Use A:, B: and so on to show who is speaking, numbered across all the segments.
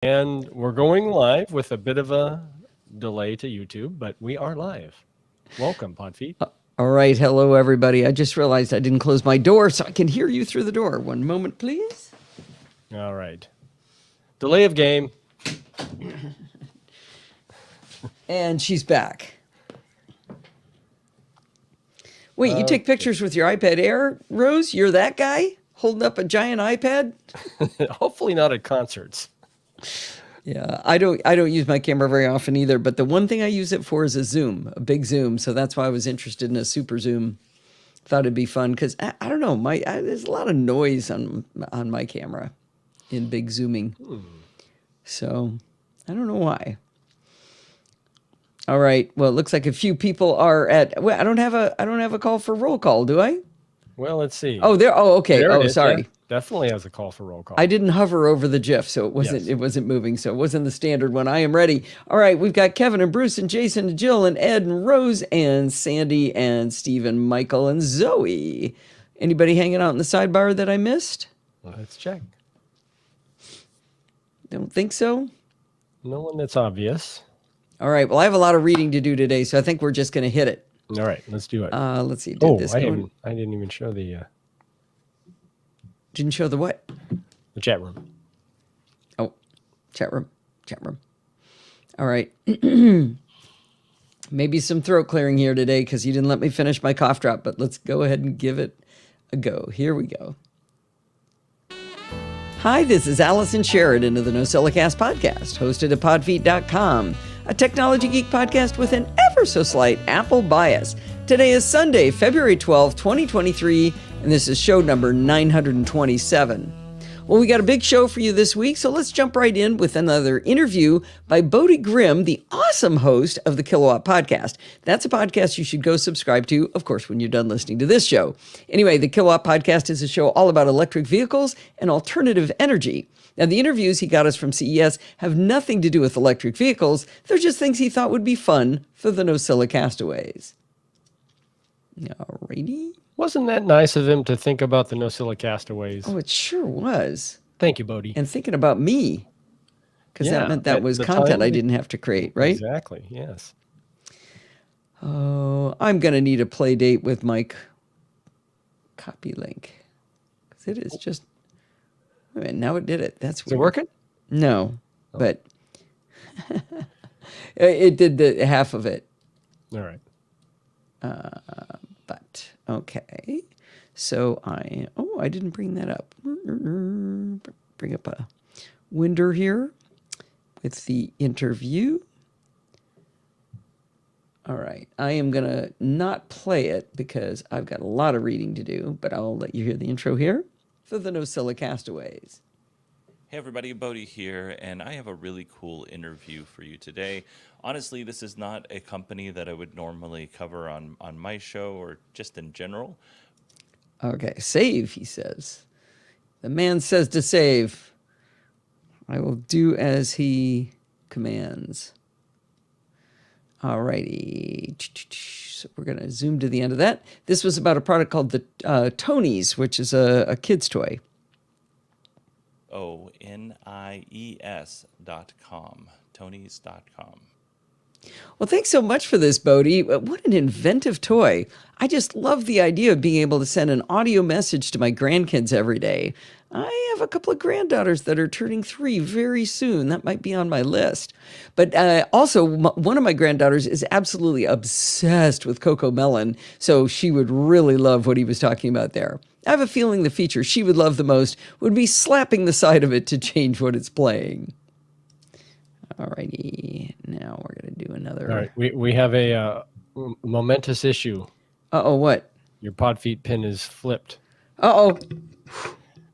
A: And we're going live with a bit of a delay to YouTube, but we are live. Welcome, Podfeet.
B: All right. Hello, everybody. I just realized I didn't close my door, so I can hear you through the door. One moment, please.
A: All right. Delay of game.
B: And she's back. Wait, you take pictures with your iPad Air, Rose? You're that guy holding up a giant iPad?
A: Hopefully not at concerts.
B: Yeah, I don't use my camera very often either, but the one thing I use it for is a zoom, a big zoom. So that's why I was interested in a super zoom. Thought it'd be fun because I don't know, there's a lot of noise on my camera in big zooming. So I don't know why. All right. Well, it looks like a few people are at. Well, I don't have a call for roll call, do I?
A: Well, let's see.
B: Oh, there. Oh, okay.
A: There it
B: Oh,
A: is.
B: sorry.
A: Yeah, definitely has a call for roll call.
B: I didn't hover over the GIF, so it wasn't moving. So it wasn't the standard one. I am ready. All right. We've got Kevin and Bruce and Jason and Jill and Ed and Rose and Sandy and Stephen, Michael and Zoe. Anybody hanging out in the sidebar that I missed?
A: Let's check.
B: Don't think so.
A: No one that's obvious.
B: All right. Well, I have a lot of reading to do today, so I think we're just going to hit it.
A: All right. Let's do it.
B: Let's see.
A: I didn't even show the
B: Didn't show the what?
A: the chat room.
B: Oh, chat room. All right. Maybe some throat clearing here today because you didn't let me finish my cough drop, but let's go ahead and give it a go. Here we go. Hi, this is Allison Sheridan of the NosillaCast podcast, hosted at podfeet.com, a technology geek podcast with an ever so slight Apple bias. Today is Sunday, February 12th, 2023, and this is show number 927. Well, we got a big show for you this week, so let's jump right in with another interview by Bodie Grimm, the awesome host of the Kilowatt Podcast. That's a podcast you should go subscribe to, of course, when you're done listening to this show. Anyway, the Kilowatt Podcast is a show all about electric vehicles and alternative energy. Now, the interviews he got us from CES have nothing to do with electric vehicles. They're just things he thought would be fun for the Nosilla castaways. Alrighty.
A: Wasn't that nice of him to think about the Nosilla castaways?
B: Oh, it sure was.
A: Thank you, Bodie.
B: And thinking about me, because that meant that was content I didn't have to create, right?
A: Exactly, yes.
B: Oh, I'm going to need a play date with Mike. Copy link. Because it is just... Wait a minute, now it did it. That's weird.
A: Is it working?
B: No, but it did the half of it.
A: All right.
B: But, okay. So I didn't bring that up. Bring up a window here with the interview. All right. I am going to not play it because I've got a lot of reading to do, but I'll let you hear the intro here for the Nosilla Castaways.
C: Hey everybody, Bodie here, and I have a really cool interview for you today. Honestly, this is not a company that I would normally cover on my show or just in general.
B: Okay, save, he says. The man says to save. I will do as he commands. All righty. So we're going to zoom to the end of that. This was about a product called the Tonies, which is a kid's toy.
C: Nies.com. Tonys.com.
B: Well, thanks so much for this, Bodie. What an inventive toy. I just love the idea of being able to send an audio message to my grandkids every day. I have a couple of granddaughters that are turning 3 very soon. That might be on my list. But also, one of my granddaughters is absolutely obsessed with Coco Melon, so she would really love what he was talking about there. I have a feeling the feature she would love the most would be slapping the side of it to change what it's playing. Alrighty, now we're going to do another.
A: All right, we have a momentous issue.
B: Uh-oh, what?
A: Your Podfeet pin is flipped.
B: Uh-oh.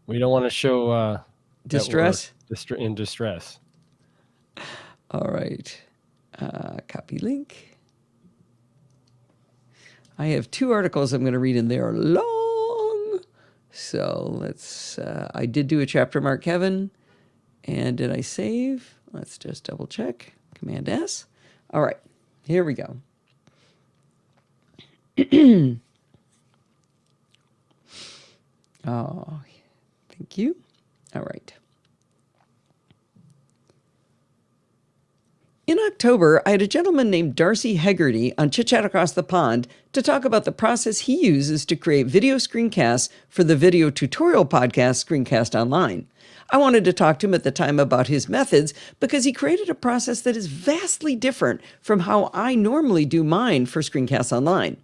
A: We don't want to show...
B: distress?
A: In distress.
B: All right. Copy link. I have 2 articles I'm going to read, and they are long. So let's... I did do a chapter mark, Kevin. And did I save? Let's just double check. Command S. All right. Here we go. Oh, thank you. All right. In October, I had a gentleman named Darcy Hegarty on Chit Chat Across the Pond to talk about the process he uses to create video screencasts for the video tutorial podcast Screencast Online. I wanted to talk to him at the time about his methods because he created a process that is vastly different from how I normally do mine for Screencast Online.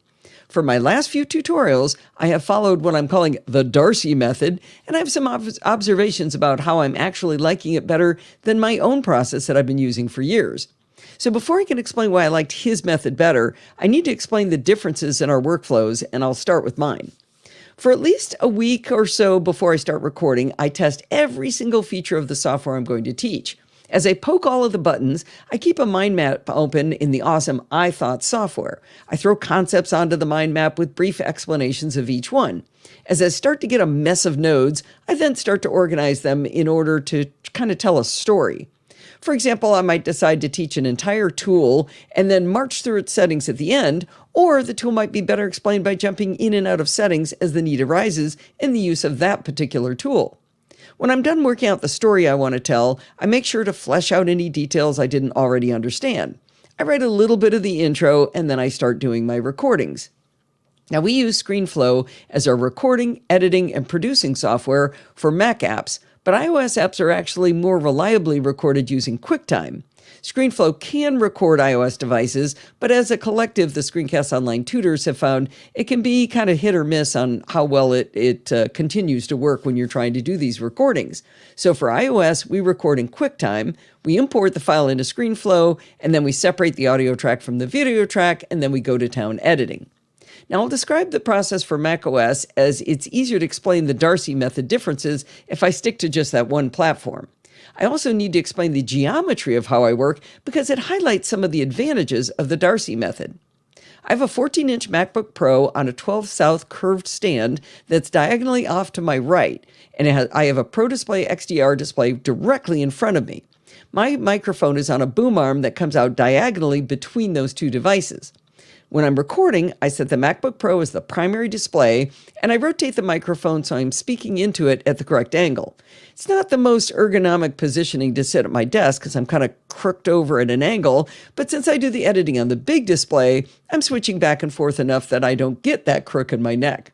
B: For my last few tutorials, I have followed what I'm calling the Darcy method, and I have some observations about how I'm actually liking it better than my own process that I've been using for years. So before I can explain why I liked his method better, I need to explain the differences in our workflows, and I'll start with mine. For at least a week or so before I start recording, I test every single feature of the software I'm going to teach. As I poke all of the buttons, I keep a mind map open in the awesome iThoughts software. I throw concepts onto the mind map with brief explanations of each one. As I start to get a mess of nodes, I then start to organize them in order to kind of tell a story. For example, I might decide to teach an entire tool and then march through its settings at the end, or the tool might be better explained by jumping in and out of settings as the need arises in the use of that particular tool. When I'm done working out the story I want to tell, I make sure to flesh out any details I didn't already understand. I write a little bit of the intro, and then I start doing my recordings. Now, we use ScreenFlow as our recording, editing, and producing software for Mac apps, but iOS apps are actually more reliably recorded using QuickTime. ScreenFlow can record iOS devices, but as a collective, the Screencast Online tutors have found it can be kind of hit or miss on how well it continues to work when you're trying to do these recordings. So for iOS, we record in QuickTime, we import the file into ScreenFlow, and then we separate the audio track from the video track, and then we go to town editing. Now, I'll describe the process for macOS as it's easier to explain the Darcy method differences if I stick to just that one platform. I also need to explain the geometry of how I work because it highlights some of the advantages of the Darcy method. I have a 14-inch MacBook Pro on a 12 South curved stand that's diagonally off to my right, and I have a Pro Display XDR display directly in front of me. My microphone is on a boom arm that comes out diagonally between those two devices. When I'm recording, I set the MacBook Pro as the primary display, and I rotate the microphone so I'm speaking into it at the correct angle. It's not the most ergonomic positioning to sit at my desk because I'm kind of crooked over at an angle, but since I do the editing on the big display, I'm switching back and forth enough that I don't get that crook in my neck.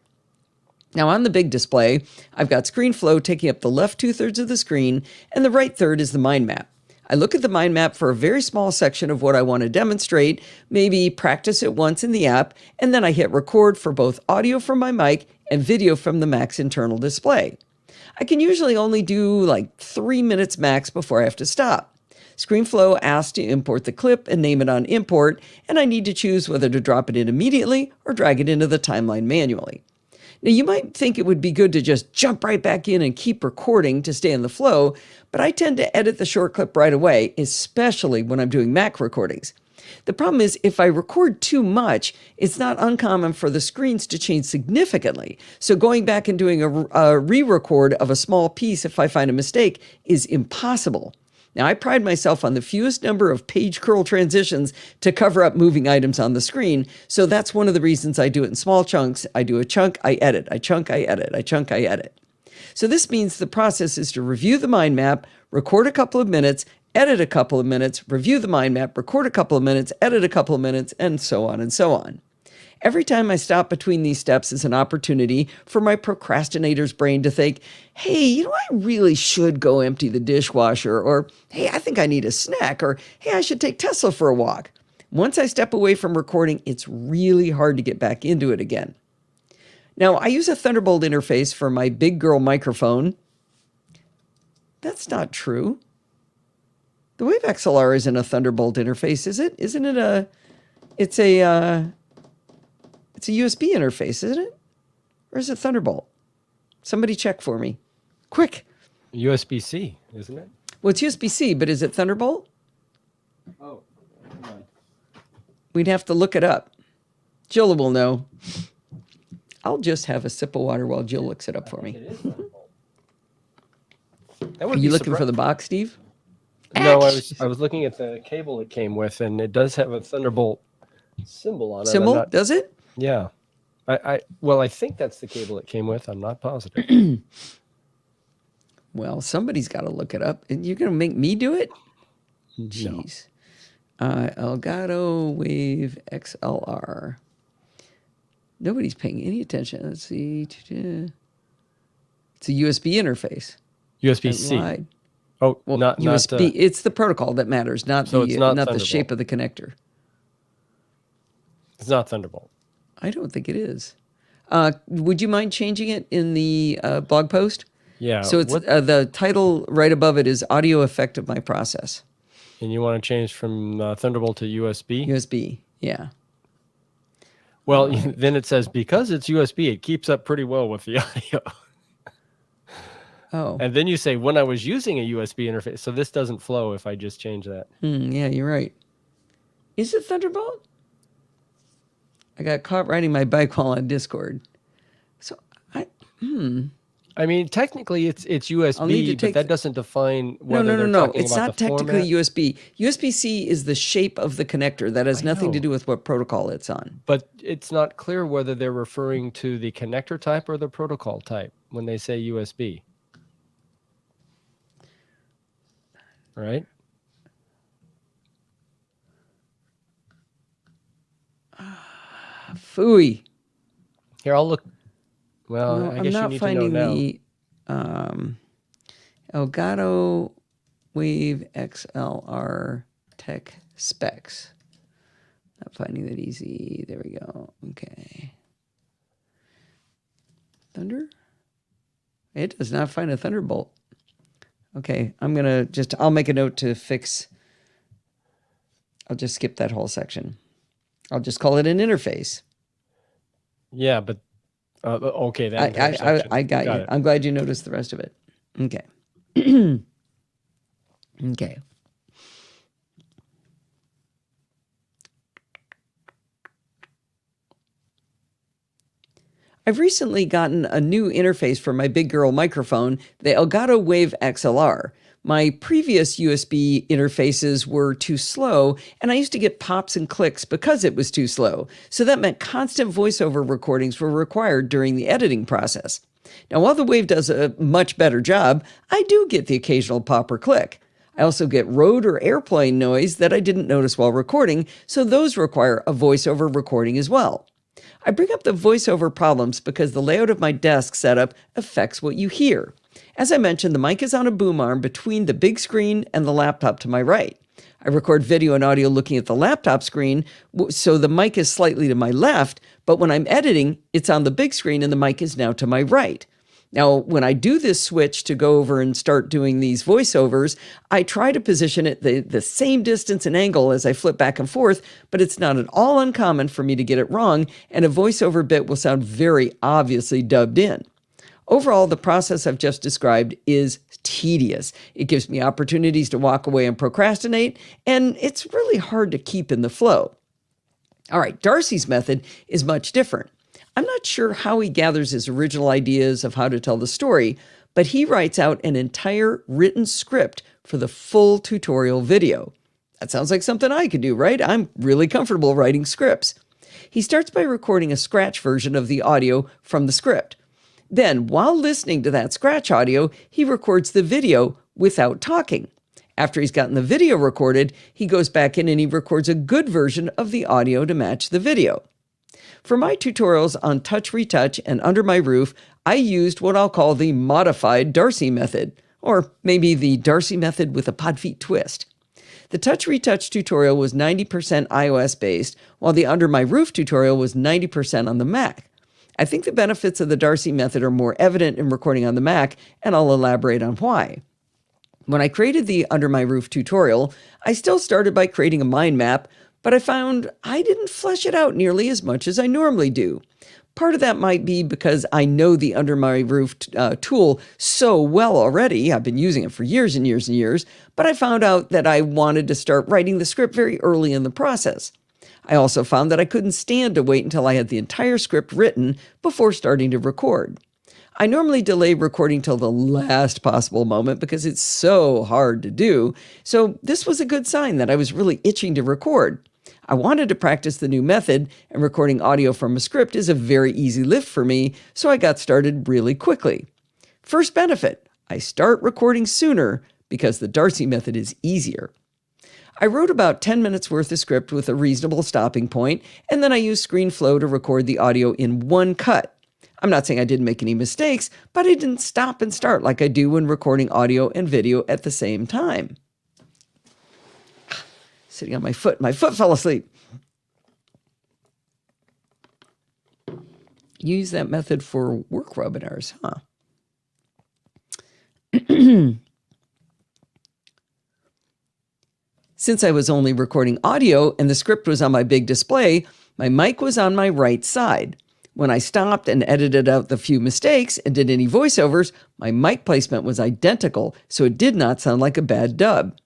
B: Now on the big display, I've got ScreenFlow taking up the left 2/3 of the screen, and the right third is the mind map. I look at the mind map for a very small section of what I want to demonstrate, maybe practice it once in the app, and then I hit record for both audio from my mic and video from the Mac's internal display. I can usually only do like 3 minutes max before I have to stop. ScreenFlow asks to import the clip and name it on import, and I need to choose whether to drop it in immediately or drag it into the timeline manually. Now, you might think it would be good to just jump right back in and keep recording to stay in the flow, but I tend to edit the short clip right away, especially when I'm doing Mac recordings. The problem is if I record too much, it's not uncommon for the screens to change significantly. So going back and doing a re-record of a small piece if I find a mistake is impossible. Now, I pride myself on the fewest number of page curl transitions to cover up moving items on the screen, so that's one of the reasons I do it in small chunks. I do a chunk, I edit, I chunk, I edit, I chunk, I edit. So this means the process is to review the mind map, record a couple of minutes, edit a couple of minutes, review the mind map, record a couple of minutes, edit a couple of minutes, and so on and so on. Every time I stop between these steps is an opportunity for my procrastinator's brain to think, hey, I really should go empty the dishwasher, or hey, I think I need a snack, or hey, I should take Tesla for a walk. Once I step away from recording, it's really hard to get back into it again. Now, I use a Thunderbolt interface for my big girl microphone. That's not true. The Wave XLR isn't a Thunderbolt interface, is it? Isn't it it's a USB interface, isn't it? Or is it Thunderbolt? Somebody check for me. Quick.
A: USB-C, isn't it?
B: Well, it's USB-C, but is it Thunderbolt?
A: Oh, come on.
B: We'd have to look it up. Jill will know. I'll just have a sip of water while Jill looks it up for me.
A: It is Thunderbolt. That would
B: Are
A: be
B: you looking for
A: surprising.
B: the box, Steve?
A: No, I was looking at the cable it came with, and it does have a Thunderbolt symbol on it.
B: Symbol? Does it?
A: Yeah. I think that's the cable it came with. I'm not positive.
B: Well, somebody's got to look it up. And you're going to make me do it? Jeez. Elgato Wave XLR. Nobody's paying any attention. Let's see. It's a USB interface.
A: USB-C.
B: Lied.
A: Oh,
B: Well,
A: not
B: USB. It's the protocol that matters, not
A: So
B: the
A: it's not
B: not the
A: Thunderbolt.
B: shape of the connector.
A: it's not Thunderbolt.
B: I don't think it is. Would you mind changing it in the blog post?
A: Yeah.
B: So it's the title right above it is "Audio Effect of My Process."
A: And you want to change from Thunderbolt to USB?
B: USB. Yeah.
A: Well, then it says because it's USB, it keeps up pretty well with the audio.
B: Oh.
A: And then you say when I was using a USB interface, so this doesn't flow if I just change that.
B: Yeah, you're right. Is it Thunderbolt? I got caught riding my bike while on Discord. So
A: I mean, technically it's
B: need to
A: USB, but
B: take
A: that doesn't define
B: no,
A: whether they're
B: no.
A: talking
B: It's
A: about
B: not
A: the
B: technically
A: format.
B: USB. USB-C is the shape of the connector. That has nothing to
A: know.
B: do with what protocol it's on.
A: But it's not clear whether they're referring to the connector type or the protocol type when they say USB. Right?
B: Phooey.
A: Here, I'll look. Well,
B: No,
A: I
B: I'm
A: guess you
B: not
A: need to know
B: finding
A: now.
B: the Elgato Wave XLR tech specs. Not finding that easy. There we go. Okay. Thunder? It does not find a Thunderbolt. Okay, I'll make a note to fix. I'll just skip that whole section. I'll just call it an interface.
A: Yeah, but okay, that entire section.
B: I got you.
A: it.
B: I'm glad you noticed the rest of it. Okay. Okay. I've recently gotten a new interface for my big girl microphone, the Elgato Wave XLR. My previous USB interfaces were too slow, and I used to get pops and clicks because it was too slow. So that meant constant voiceover recordings were required during the editing process. Now, while the Wave does a much better job, I do get the occasional pop or click. I also get road or airplane noise that I didn't notice while recording, so those require a voiceover recording as well. I bring up the voiceover problems because the layout of my desk setup affects what you hear. As I mentioned, the mic is on a boom arm between the big screen and the laptop to my right. I record video and audio looking at the laptop screen, so the mic is slightly to my left, but when I'm editing, it's on the big screen and the mic is now to my right. Now, when I do this switch to go over and start doing these voiceovers, I try to position it the same distance and angle as I flip back and forth, but it's not at all uncommon for me to get it wrong, and a voiceover bit will sound very obviously dubbed in. Overall, the process I've just described is tedious. It gives me opportunities to walk away and procrastinate, and it's really hard to keep in the flow. All right, Darcy's method is much different. I'm not sure how he gathers his original ideas of how to tell the story, but he writes out an entire written script for the full tutorial video. That sounds like something I could do, right? I'm really comfortable writing scripts. He starts by recording a scratch version of the audio from the script. Then, while listening to that scratch audio, he records the video without talking. After he's gotten the video recorded, he goes back in and he records a good version of the audio to match the video. For my tutorials on Touch Retouch and Under My Roof, I used what I'll call the modified Darcy method, or maybe the Darcy method with a Podfeet twist. The Touch Retouch tutorial was 90% iOS based, while the Under My Roof tutorial was 90% on the Mac. I think the benefits of the Darcy method are more evident in recording on the Mac, and I'll elaborate on why. When I created the Under My Roof tutorial, I still started by creating a mind map, but I found I didn't flesh it out nearly as much as I normally do. Part of that might be because I know the Under My Roof tool so well already. I've been using it for years and years and years, but I found out that I wanted to start writing the script very early in the process. I also found that I couldn't stand to wait until I had the entire script written before starting to record. I normally delay recording till the last possible moment because it's so hard to do, so this was a good sign that I was really itching to record. I wanted to practice the new method, and recording audio from a script is a very easy lift for me, so I got started really quickly. First benefit, I start recording sooner because the Darcy method is easier. I wrote about 10 minutes worth of script with a reasonable stopping point, and then I used ScreenFlow to record the audio in one cut. I'm not saying I didn't make any mistakes, but I didn't stop and start like I do when recording audio and video at the same time. Sitting on my foot fell asleep. You use that method for work webinars, huh? Since I was only recording audio and the script was on my big display, my mic was on my right side. When I stopped and edited out the few mistakes and did any voiceovers, my mic placement was identical, so it did not sound like a bad dub.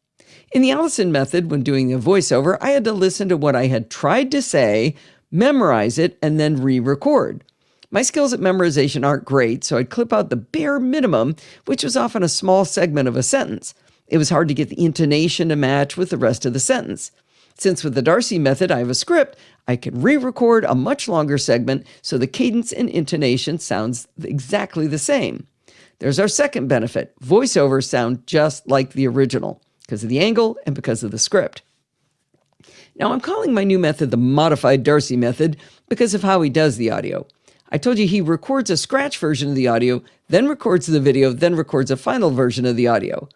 B: In the Allison method, when doing a voiceover, I had to listen to what I had tried to say, memorize it, and then re-record. My skills at memorization aren't great, so I'd clip out the bare minimum, which was often a small segment of a sentence. It was hard to get the intonation to match with the rest of the sentence. Since with the Darcy method I have a script, I can re-record a much longer segment so the cadence and intonation sounds exactly the same. There's our second benefit. Voiceovers sound just like the original because of the angle and because of the script. Now I'm calling my new method the modified Darcy method because of how he does the audio. I told you he records a scratch version of the audio, then records the video, then records a final version of the audio.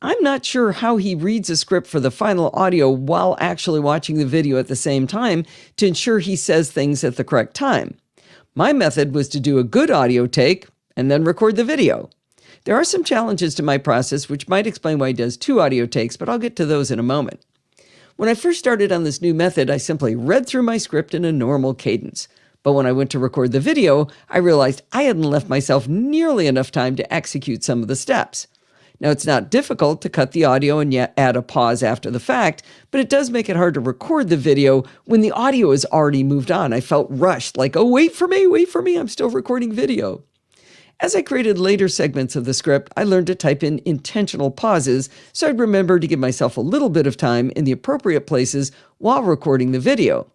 B: I'm not sure how he reads a script for the final audio while actually watching the video at the same time to ensure he says things at the correct time. My method was to do a good audio take and then record the video. There are some challenges to my process which might explain why he does 2 audio takes, but I'll get to those in a moment. When I first started on this new method, I simply read through my script in a normal cadence. But when I went to record the video, I realized I hadn't left myself nearly enough time to execute some of the steps. Now, it's not difficult to cut the audio and yet add a pause after the fact, but it does make it hard to record the video when the audio has already moved on. I felt rushed, like, oh, wait for me, I'm still recording video. As I created later segments of the script, I learned to type in intentional pauses so I'd remember to give myself a little bit of time in the appropriate places while recording the video.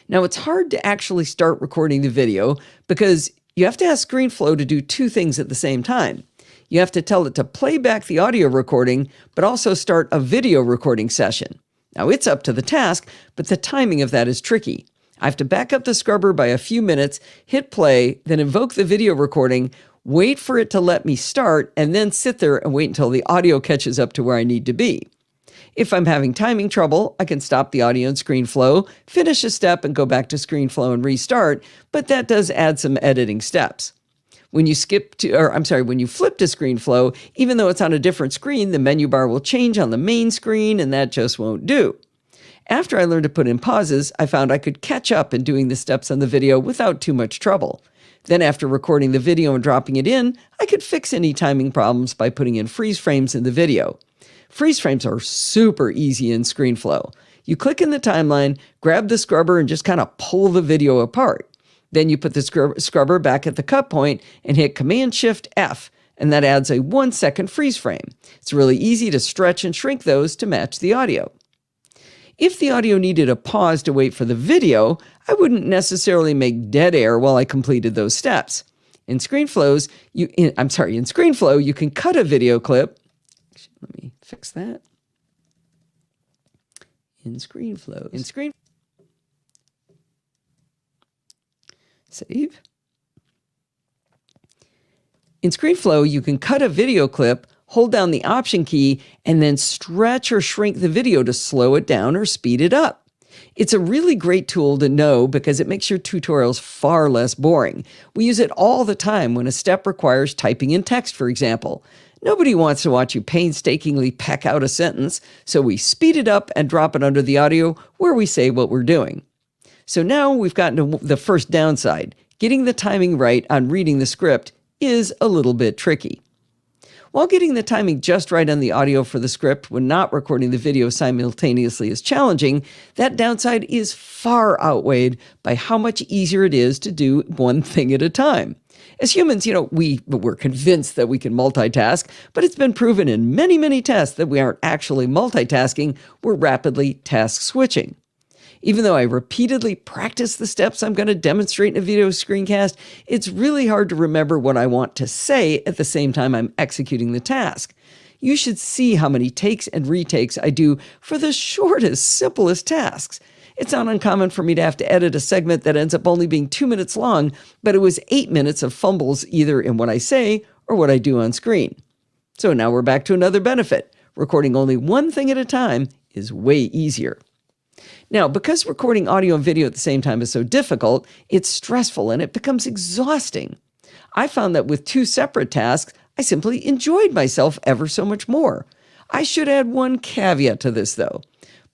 B: Now, it's hard to actually start recording the video because you have to ask ScreenFlow to do 2 things at the same time. You have to tell it to play back the audio recording, but also start a video recording session. Now, it's up to the task, but the timing of that is tricky. I have to back up the scrubber by a few minutes, hit play, then invoke the video recording, wait for it to let me start, and then sit there and wait until the audio catches up to where I need to be. If I'm having timing trouble, I can stop the audio in ScreenFlow, finish a step, and go back to ScreenFlow and restart, but that does add some editing steps. When you flip to ScreenFlow, even though it's on a different screen, the menu bar will change on the main screen, and that just won't do. After I learned to put in pauses, I found I could catch up in doing the steps on the video without too much trouble. Then after recording the video and dropping it in, I could fix any timing problems by putting in freeze frames in the video. Freeze frames are super easy in ScreenFlow. You click in the timeline, grab the scrubber, and just kind of pull the video apart. Then you put the scrubber back at the cut point and hit Command-Shift-F, and that adds a 1-second freeze frame. It's really easy to stretch and shrink those to match the audio. If the audio needed a pause to wait for the video, I wouldn't necessarily make dead air while I completed those steps. In ScreenFlow, you can cut a video clip. Let me fix that. In ScreenFlow. Save. In ScreenFlow, you can cut a video clip, hold down the Option key, and then stretch or shrink the video to slow it down or speed it up. It's a really great tool to know because it makes your tutorials far less boring. We use it all the time when a step requires typing in text, for example. Nobody wants to watch you painstakingly peck out a sentence, so we speed it up and drop it under the audio where we say what we're doing. So now we've gotten to the first downside. Getting the timing right on reading the script is a little bit tricky. While getting the timing just right on the audio for the script when not recording the video simultaneously is challenging, that downside is far outweighed by how much easier it is to do one thing at a time. As humans, we're convinced that we can multitask, but it's been proven in many, many tests that we aren't actually multitasking, we're rapidly task switching. Even though I repeatedly practice the steps I'm going to demonstrate in a video screencast, it's really hard to remember what I want to say at the same time I'm executing the task. You should see how many takes and retakes I do for the shortest, simplest tasks. It's not uncommon for me to have to edit a segment that ends up only being 2 minutes long, but it was 8 minutes of fumbles either in what I say or what I do on screen. So now we're back to another benefit. Recording only one thing at a time is way easier. Now, because recording audio and video at the same time is so difficult, it's stressful and it becomes exhausting. I found that with 2 separate tasks, I simply enjoyed myself ever so much more. I should add one caveat to this, though.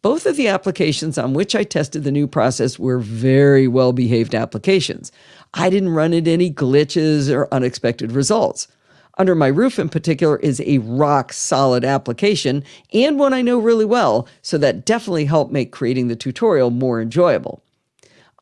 B: Both of the applications on which I tested the new process were very well-behaved applications. I didn't run into any glitches or unexpected results. Under My Roof in particular is a rock-solid application and one I know really well, so that definitely helped make creating the tutorial more enjoyable.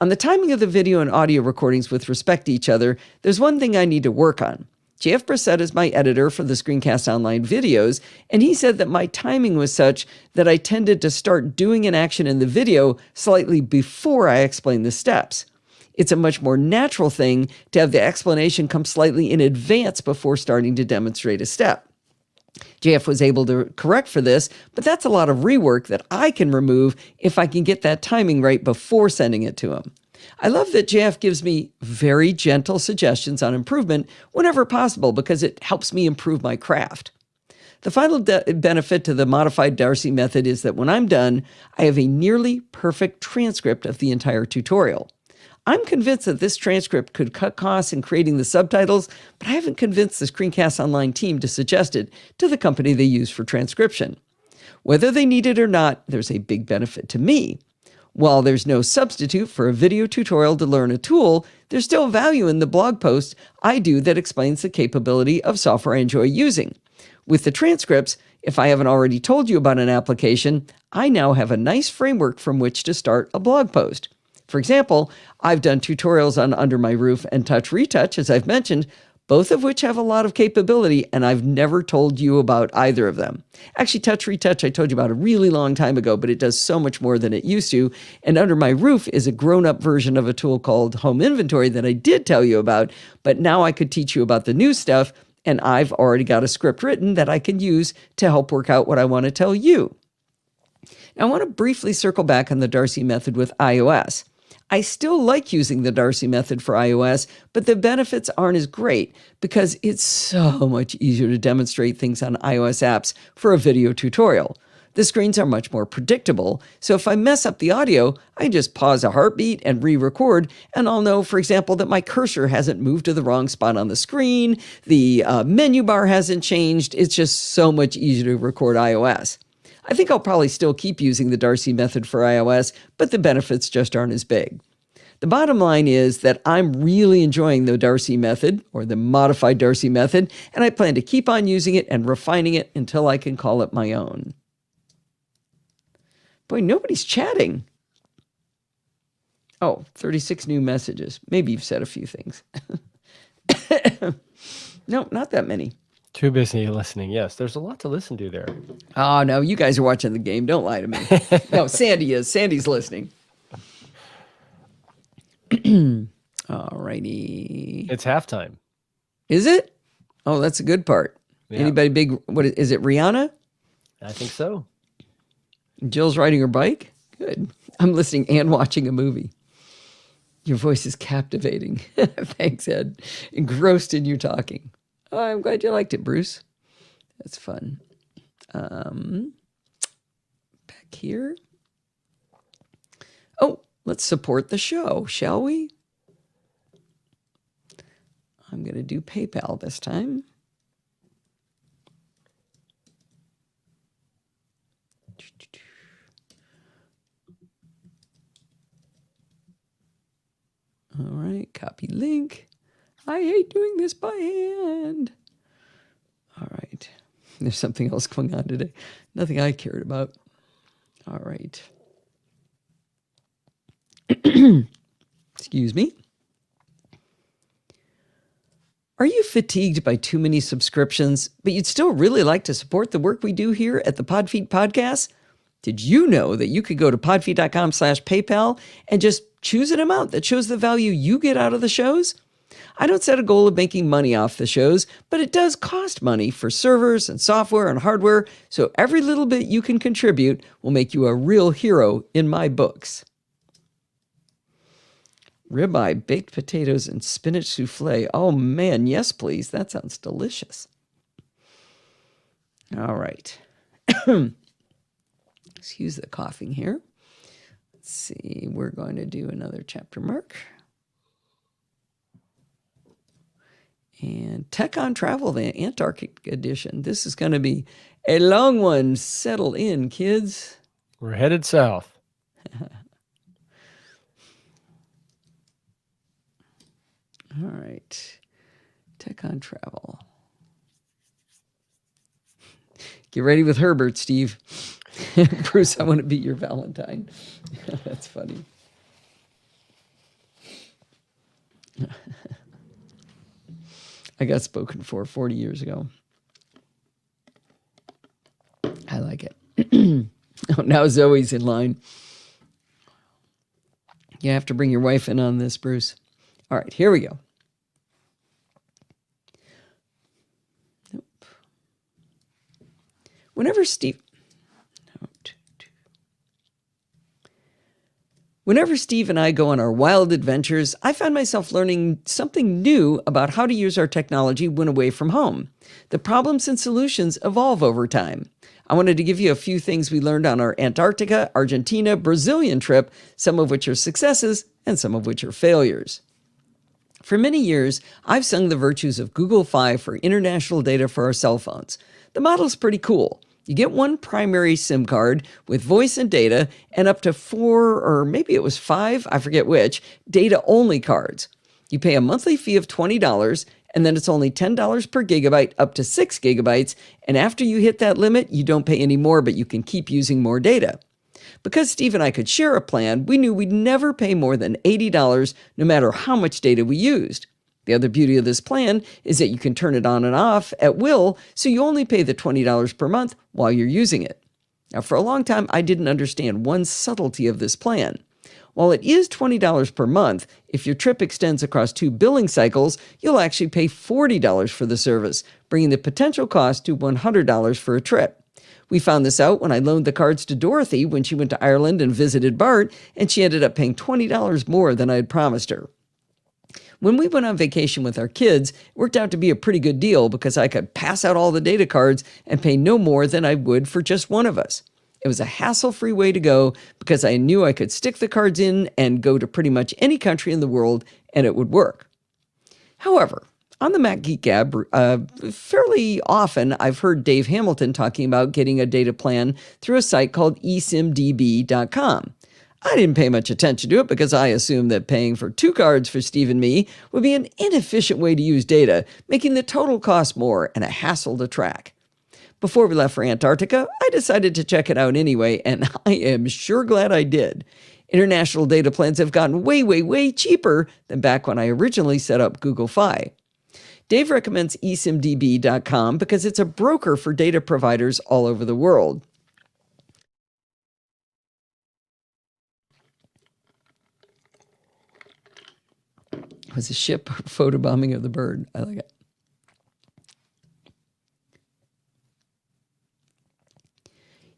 B: On the timing of the video and audio recordings with respect to each other, there's one thing I need to work on. JF Brissett is my editor for the Screencast Online videos, and he said that my timing was such that I tended to start doing an action in the video slightly before I explain the steps. It's a much more natural thing to have the explanation come slightly in advance before starting to demonstrate a step. JF was able to correct for this, but that's a lot of rework that I can remove if I can get that timing right before sending it to him. I love that JF gives me very gentle suggestions on improvement whenever possible because it helps me improve my craft. The final benefit to the modified Darcy method is that when I'm done, I have a nearly perfect transcript of the entire tutorial. I'm convinced that this transcript could cut costs in creating the subtitles, but I haven't convinced the Screencast Online team to suggest it to the company they use for transcription. Whether they need it or not, there's a big benefit to me. While there's no substitute for a video tutorial to learn a tool, there's still value in the blog post I do that explains the capability of software I enjoy using. With the transcripts, if I haven't already told you about an application, I now have a nice framework from which to start a blog post. For example, I've done tutorials on Under My Roof and Touch Retouch, as I've mentioned, both of which have a lot of capability, and I've never told you about either of them. Actually, Touch Retouch I told you about a really long time ago, but it does so much more than it used to, and Under My Roof is a grown-up version of a tool called Home Inventory that I did tell you about, but now I could teach you about the new stuff, and I've already got a script written that I can use to help work out what I want to tell you. Now, I want to briefly circle back on the Darcy method with iOS. I still like using the Darcy method for iOS, but the benefits aren't as great because it's so much easier to demonstrate things on iOS apps for a video tutorial. The screens are much more predictable, so if I mess up the audio, I just pause a heartbeat and re-record, and I'll know, for example, that my cursor hasn't moved to the wrong spot on the screen, the menu bar hasn't changed. It's just so much easier to record iOS. I think I'll probably still keep using the Darcy method for iOS, but the benefits just aren't as big. The bottom line is that I'm really enjoying the Darcy method, or the modified Darcy method, and I plan to keep on using it and refining it until I can call it my own. Boy, nobody's chatting. Oh, 36 new messages. Maybe you've said a few things. No, not that many.
A: Too busy listening. Yes, there's a lot to listen to there.
B: Oh, no, you guys are watching the game. Don't lie to me. No, Sandy is. Sandy's listening. All righty.
A: It's halftime.
B: Is it? Oh, that's a good part.
A: Yeah.
B: Anybody big? What is it? Rihanna?
A: I think so.
B: Jill's riding her bike? Good. I'm listening and watching a movie. Your voice is captivating. Thanks, Ed. Engrossed in you talking. Oh, I'm glad you liked it, Bruce. That's fun. Back here. Oh, let's support the show, shall we? I'm going to do PayPal this time. All right, copy link. I hate doing this by hand. All right. There's something else going on today. Nothing I cared about. All right. Excuse me. Are you fatigued by too many subscriptions, but you'd still really like to support the work we do here at the Podfeet Podcast? Did you know that you could go to podfeet.com/PayPal and just choose an amount that shows the value you get out of the shows? I don't set a goal of making money off the shows, but it does cost money for servers and software and hardware, so every little bit you can contribute will make you a real hero in my books. Ribeye, baked potatoes, and spinach souffle. Oh man, yes please. That sounds delicious. All right. Excuse the coughing here. Let's see. We're going to do another chapter mark. And Tech on Travel, the Antarctic edition. This is going to be a long one. Settle in, kids.
A: We're headed south.
B: All right. Tech on Travel. Get ready with Herbert, Steve. Bruce, I want to be your Valentine. That's funny. I got spoken for 40 years ago. I like it. Oh, now Zoe's in line. You have to bring your wife in on this, Bruce. All right, here we go. Nope. Whenever Steve and I go on our wild adventures, I find myself learning something new about how to use our technology when away from home. The problems and solutions evolve over time. I wanted to give you a few things we learned on our Antarctica, Argentina, Brazilian trip, some of which are successes and some of which are failures. For many years, I've sung the virtues of Google Fi for international data for our cell phones. The model's pretty cool. You get one primary SIM card with voice and data and up to 4 or maybe it was 5, I forget which, data-only cards. You pay a monthly fee of $20 and then it's only $10 per gigabyte up to 6 gigabytes. And after you hit that limit, you don't pay any more, but you can keep using more data. Because Steve and I could share a plan, we knew we'd never pay more than $80 no matter how much data we used. The other beauty of this plan is that you can turn it on and off at will, so you only pay the $20 per month while you're using it. Now, for a long time, I didn't understand one subtlety of this plan. While it is $20 per month, if your trip extends across 2 billing cycles, you'll actually pay $40 for the service, bringing the potential cost to $100 for a trip. We found this out when I loaned the cards to Dorothy when she went to Ireland and visited Bart, and she ended up paying $20 more than I had promised her. When we went on vacation with our kids, it worked out to be a pretty good deal because I could pass out all the data cards and pay no more than I would for just one of us. It was a hassle-free way to go because I knew I could stick the cards in and go to pretty much any country in the world and it would work. However, on the Mac Geek Gab, fairly often I've heard Dave Hamilton talking about getting a data plan through a site called esimdb.com. I didn't pay much attention to it because I assumed that paying for 2 cards for Steve and me would be an inefficient way to use data, making the total cost more and a hassle to track. Before we left for Antarctica, I decided to check it out anyway, and I am sure glad I did. International data plans have gotten way, way, way cheaper than back when I originally set up Google Fi. Dave recommends esimdb.com because it's a broker for data providers all over the world. It was a ship photobombing of the bird. I like it.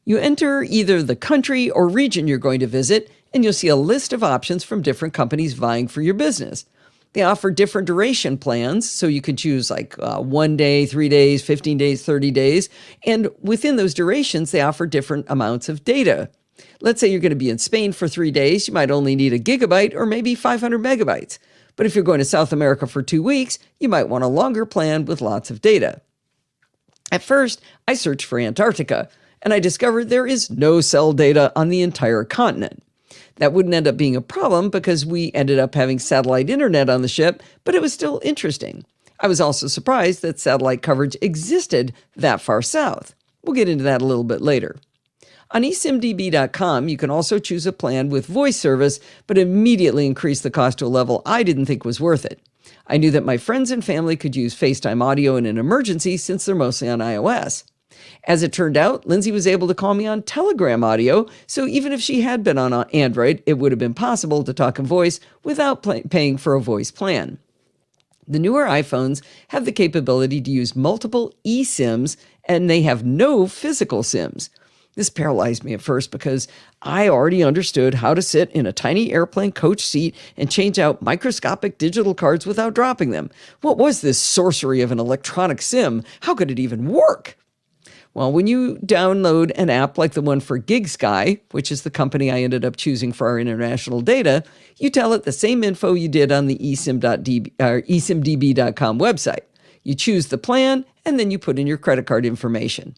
B: You enter either the country or region you're going to visit, and you'll see a list of options from different companies vying for your business. They offer different duration plans, so you can choose like 1 day, 3 days, 15 days, 30 days. And within those durations, they offer different amounts of data. Let's say you're going to be in Spain for 3 days. You might only need a gigabyte or maybe 500 megabytes. But if you're going to South America for 2 weeks, you might want a longer plan with lots of data. At first, I searched for Antarctica, and I discovered there is no cell data on the entire continent. That wouldn't end up being a problem because we ended up having satellite internet on the ship, but it was still interesting. I was also surprised that satellite coverage existed that far south. We'll get into that a little bit later. On esimdb.com, you can also choose a plan with voice service, but immediately increased the cost to a level I didn't think was worth it. I knew that my friends and family could use FaceTime audio in an emergency since they're mostly on iOS. As it turned out, Lindsay was able to call me on Telegram audio, so even if she had been on Android, it would have been possible to talk in voice without paying for a voice plan. The newer iPhones have the capability to use multiple eSIMs, and they have no physical SIMs. This paralyzed me at first because I already understood how to sit in a tiny airplane coach seat and change out microscopic digital cards without dropping them. What was this sorcery of an electronic SIM? How could it even work? Well, when you download an app like the one for GigSky, which is the company I ended up choosing for our international data, you tell it the same info you did on the eSIMDB.com website. You choose the plan, and then you put in your credit card information.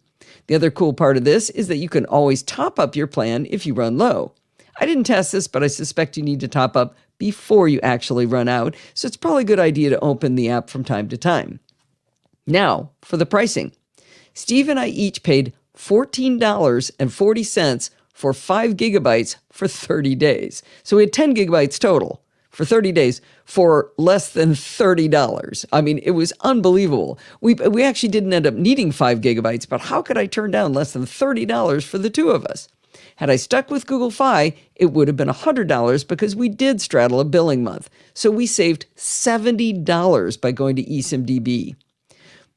B: The other cool part of this is that you can always top up your plan if you run low. I didn't test this, but I suspect you need to top up before you actually run out, so it's probably a good idea to open the app from time to time. Now, for the pricing. Steve and I each paid $14.40 for 5 gigabytes for 30 days. So we had 10 gigabytes total for 30 days for less than $30. I mean, it was unbelievable. We actually didn't end up needing 5 gigabytes, but how could I turn down less than $30 for the two of us? Had I stuck with Google Fi, it would have been $100 because we did straddle a billing month. So we saved $70 by going to eSIMDB.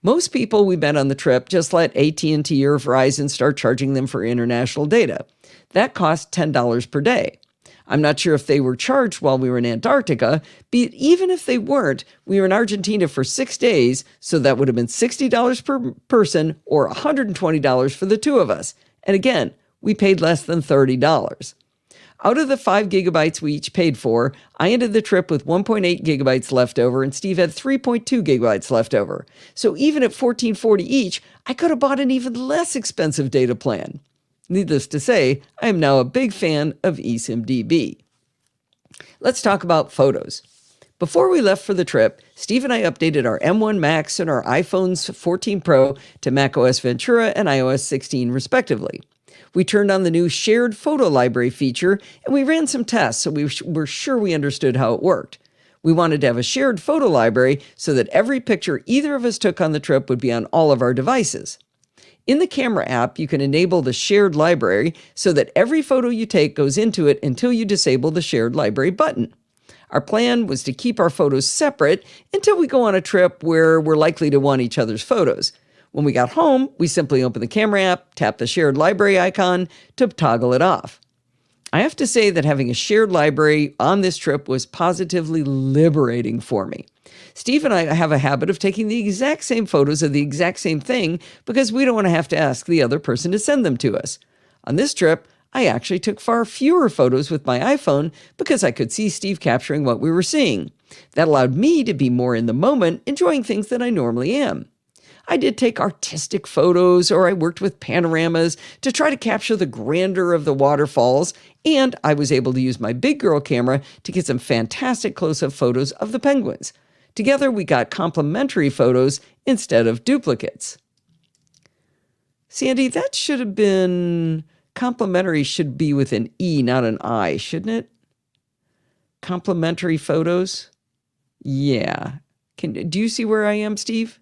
B: Most people we met on the trip just let AT&T or Verizon start charging them for international data. That cost $10 per day. I'm not sure if they were charged while we were in Antarctica, but even if they weren't, we were in Argentina for 6 days, so that would have been $60 per person or $120 for the two of us. And again, we paid less than $30. Out of the 5 gigabytes we each paid for, I ended the trip with 1.8 gigabytes left over, and Steve had 3.2 gigabytes left over. So even at $14.40 each, I could have bought an even less expensive data plan. Needless to say, I am now a big fan of eSIMDB. Let's talk about photos. Before we left for the trip, Steve and I updated our M1 Max and our iPhones 14 Pro to macOS Ventura and iOS 16 respectively. We turned on the new shared photo library feature, and we ran some tests so we were sure we understood how it worked. We wanted to have a shared photo library so that every picture either of us took on the trip would be on all of our devices. In the camera app, you can enable the shared library so that every photo you take goes into it until you disable the shared library button. Our plan was to keep our photos separate until we go on a trip where we're likely to want each other's photos. When we got home, we simply opened the camera app, tapped the shared library icon to toggle it off. I have to say that having a shared library on this trip was positively liberating for me. Steve and I have a habit of taking the exact same photos of the exact same thing because we don't want to have to ask the other person to send them to us. On this trip, I actually took far fewer photos with my iPhone because I could see Steve capturing what we were seeing. That allowed me to be more in the moment, enjoying things that I normally am. I did take artistic photos, or I worked with panoramas to try to capture the grandeur of the waterfalls, and I was able to use my big girl camera to get some fantastic close-up photos of the penguins. Together, we got complementary photos instead of duplicates. Sandy, that should have been... Complementary should be with an E, not an I, shouldn't it? Complementary photos? Yeah. Do you see where I am, Steve?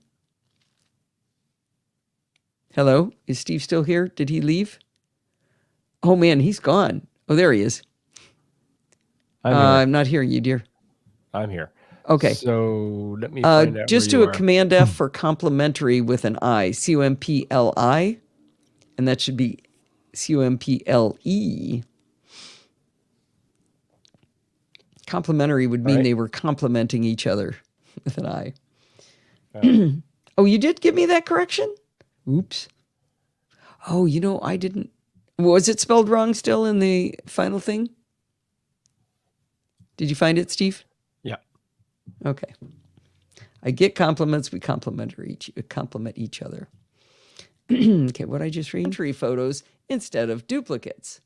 B: Hello? Is Steve still here? Did he leave? Oh, man, he's gone. Oh, there he is. I'm not hearing you, dear.
A: I'm here.
B: Okay.
A: So let me find out
B: just
A: where
B: do
A: you
B: a
A: are.
B: Command F for complementary with an I, C-O-M-P-L-I, and that should be C-O-M-P-L-E. Complementary would mean
A: Right.
B: they were complementing each other with an I.
A: Oh.
B: Oh, you did give me that correction? Oops. Oh, I didn't. Was it spelled wrong still in the final thing? Did you find it, Steve?
A: Yeah.
B: Okay. I get compliments. We compliment each other. Okay, what I just read? Entry photos instead of duplicates.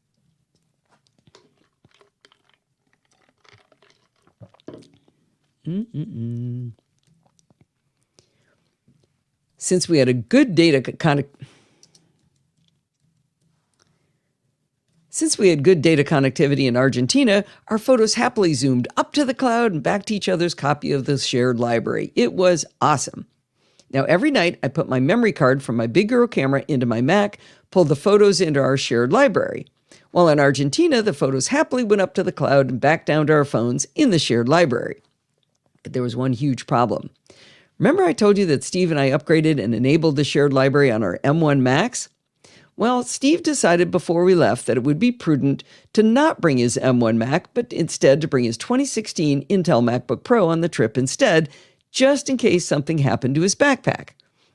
B: Since we had good data connectivity in Argentina, our photos happily zoomed up to the cloud and back to each other's copy of the shared library. It was awesome. Now, every night, I put my memory card from my big girl camera into my Mac, pulled the photos into our shared library. While in Argentina, the photos happily went up to the cloud and back down to our phones in the shared library. But there was one huge problem. Remember I told you that Steve and I upgraded and enabled the shared library on our M1 Macs? Well, Steve decided before we left that it would be prudent to not bring his M1 Mac, but instead to bring his 2016 Intel MacBook Pro on the trip instead, just in case something happened to his backpack.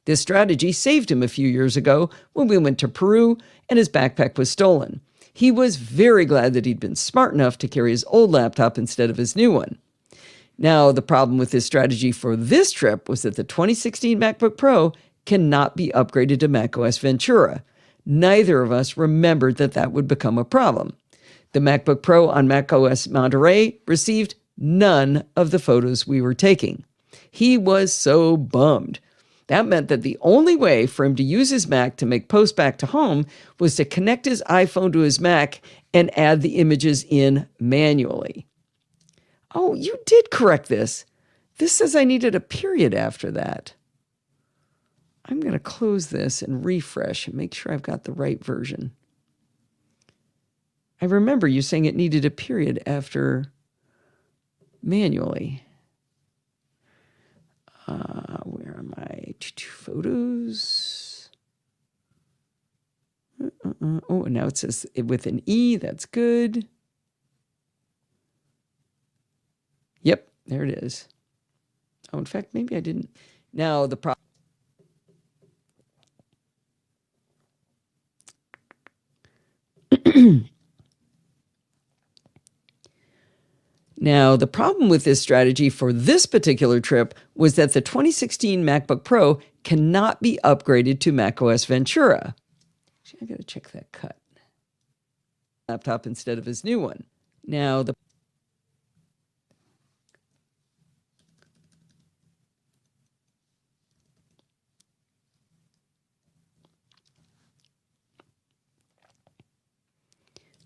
B: This strategy saved him a few years ago when we went to Peru and his backpack was stolen. He was very glad that he'd been smart enough to carry his old laptop instead of his new one. Now, the problem with this strategy for this trip was that the 2016 MacBook Pro cannot be upgraded to macOS Ventura. Neither of us remembered that that would become a problem. The MacBook Pro on macOS Monterey received none of the photos we were taking. He was so bummed. That meant that the only way for him to use his Mac to make posts back to home was to connect his iPhone to his Mac and add the images in manually. Oh, you did correct this. This says I needed a period after that. I'm going to close this and refresh and make sure I've got the right version. I remember you saying it needed a period after manually. Where am I? Photos. Oh, and now it says it with an E. That's good. Yep, there it is. Oh, in fact, maybe I didn't. Now the problem. Now, the problem with this strategy for this particular trip was that the 2016 MacBook Pro cannot be upgraded to macOS Ventura. Actually, I got to check that cut. Laptop instead of his new one. Now,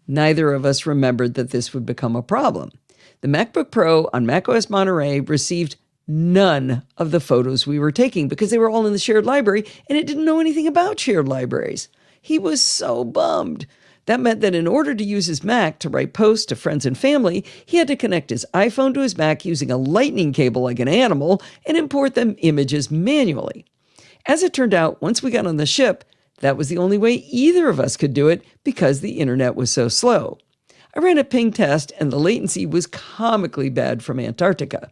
B: neither of us remembered that this would become a problem. The MacBook Pro on macOS Monterey received none of the photos we were taking because they were all in the shared library and it didn't know anything about shared libraries. He was so bummed. That meant that in order to use his Mac to write posts to friends and family, he had to connect his iPhone to his Mac using a lightning cable like an animal and import them images manually. As it turned out, once we got on the ship, that was the only way either of us could do it because the internet was so slow. I ran a ping test and the latency was comically bad from Antarctica.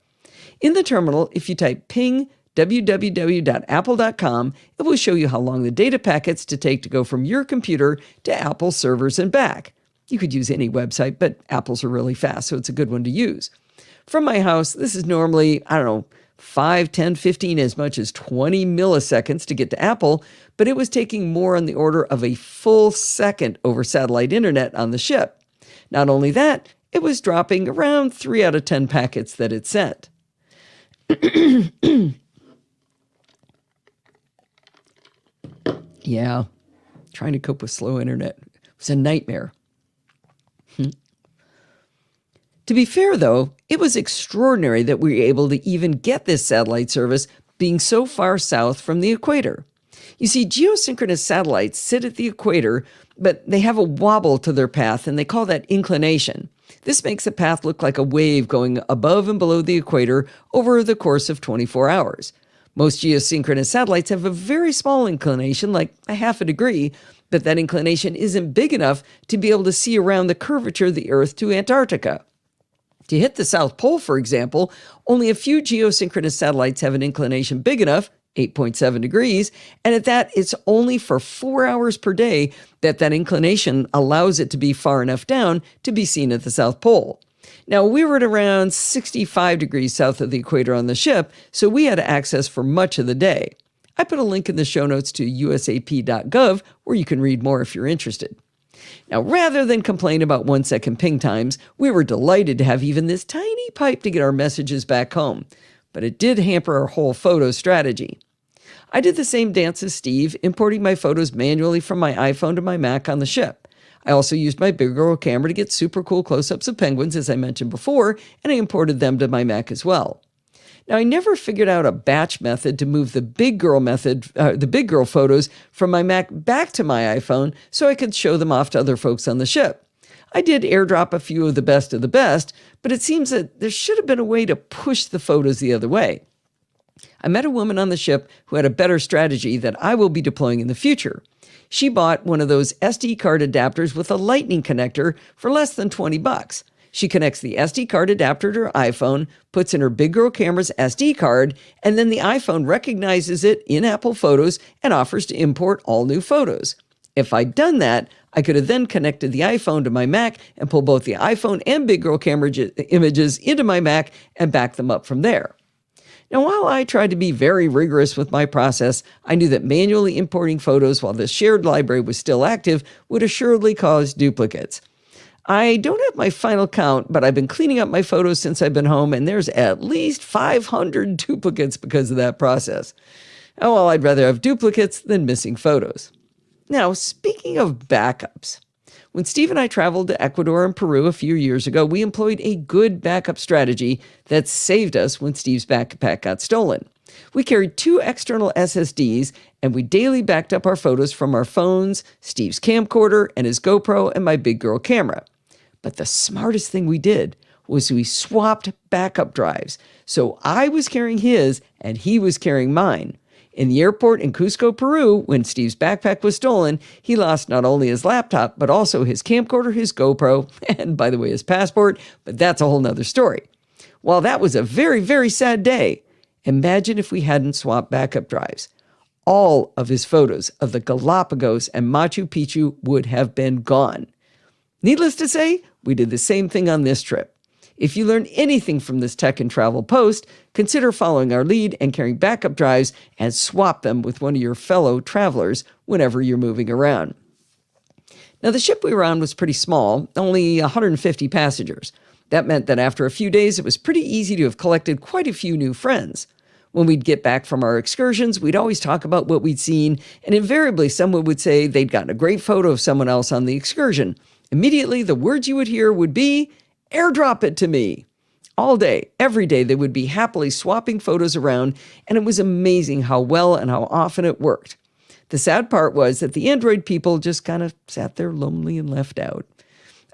B: In the terminal, if you type ping www.apple.com, it will show you how long the data packets to take to go from your computer to Apple servers and back. You could use any website, but Apple's are really fast, so it's a good one to use. From my house, this is normally, 5, 10, 15, as much as 20 milliseconds to get to Apple, but it was taking more on the order of a full second over satellite internet on the ship. Not only that, it was dropping around 3 out of 10 packets that it sent. Yeah, trying to cope with slow internet was a nightmare. To be fair, though, it was extraordinary that we were able to even get this satellite service being so far south from the equator. You see, geosynchronous satellites sit at the equator, but they have a wobble to their path, and they call that inclination. This makes the path look like a wave going above and below the equator over the course of 24 hours. Most geosynchronous satellites have a very small inclination, like a half a degree, but that inclination isn't big enough to be able to see around the curvature of the Earth to Antarctica. To hit the South Pole, for example, only a few geosynchronous satellites have an inclination big enough, 8.7 degrees, and at that, it's only for 4 hours per day that inclination allows it to be far enough down to be seen at the South Pole. Now, we were at around 65 degrees south of the equator on the ship, so we had access for much of the day. I put a link in the show notes to usap.gov where you can read more if you're interested. Now, rather than complain about 1-second ping times, we were delighted to have even this tiny pipe to get our messages back home. But it did hamper our whole photo strategy. I did the same dance as Steve, importing my photos manually from my iPhone to my Mac on the ship. I also used my big girl camera to get super cool close-ups of penguins, as I mentioned before, and I imported them to my Mac as well. Now, I never figured out a batch method to move the big girl photos from my Mac back to my iPhone so I could show them off to other folks on the ship. I did airdrop a few of the best, but it seems that there should have been a way to push the photos the other way. I met a woman on the ship who had a better strategy that I will be deploying in the future. She bought one of those SD card adapters with a lightning connector for less than $20. She connects the SD card adapter to her iPhone, puts in her big girl camera's SD card, and then the iPhone recognizes it in Apple Photos and offers to import all new photos. If I'd done that, I could have then connected the iPhone to my Mac and pulled both the iPhone and big girl camera images into my Mac and back them up from there. Now, while I tried to be very rigorous with my process, I knew that manually importing photos while the shared library was still active would assuredly cause duplicates. I don't have my final count, but I've been cleaning up my photos since I've been home, and there's at least 500 duplicates because of that process. Oh, well, I'd rather have duplicates than missing photos. Now, speaking of backups, when Steve and I traveled to Ecuador and Peru a few years ago, we employed a good backup strategy that saved us when Steve's backpack got stolen. We carried 2 external SSDs, and we daily backed up our photos from our phones, Steve's camcorder, and his GoPro, and my big girl camera. But the smartest thing we did was we swapped backup drives. So I was carrying his, and he was carrying mine. In the airport in Cusco, Peru, when Steve's backpack was stolen, he lost not only his laptop, but also his camcorder, his GoPro, and, by the way, his passport, but that's a whole nother story. While that was a very, very sad day, imagine if we hadn't swapped backup drives. All of his photos of the Galapagos and Machu Picchu would have been gone. Needless to say, we did the same thing on this trip. If you learned anything from this Tech and Travel post, consider following our lead and carrying backup drives and swap them with one of your fellow travelers whenever you're moving around. Now, the ship we were on was pretty small, only 150 passengers. That meant that after a few days, it was pretty easy to have collected quite a few new friends. When we'd get back from our excursions, we'd always talk about what we'd seen, and invariably someone would say they'd gotten a great photo of someone else on the excursion. Immediately, the words you would hear would be, "Airdrop it to me." All day, every day, they would be happily swapping photos around, and it was amazing how well and how often it worked. The sad part was that the Android people just kind of sat there lonely and left out.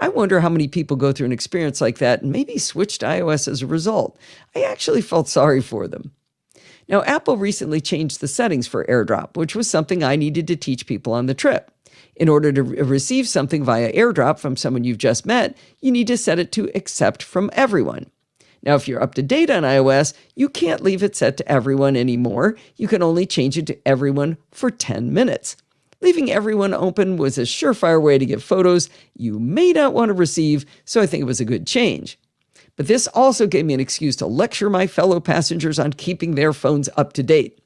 B: I wonder how many people go through an experience like that and maybe switch to iOS as a result. I actually felt sorry for them. Now, Apple recently changed the settings for AirDrop, which was something I needed to teach people on the trip. In order to receive something via AirDrop from someone you've just met, you need to set it to accept from everyone. Now, if you're up to date on iOS, you can't leave it set to everyone anymore. You can only change it to everyone for 10 minutes. Leaving everyone open was a surefire way to get photos you may not want to receive, so I think it was a good change. But this also gave me an excuse to lecture my fellow passengers on keeping their phones up to date.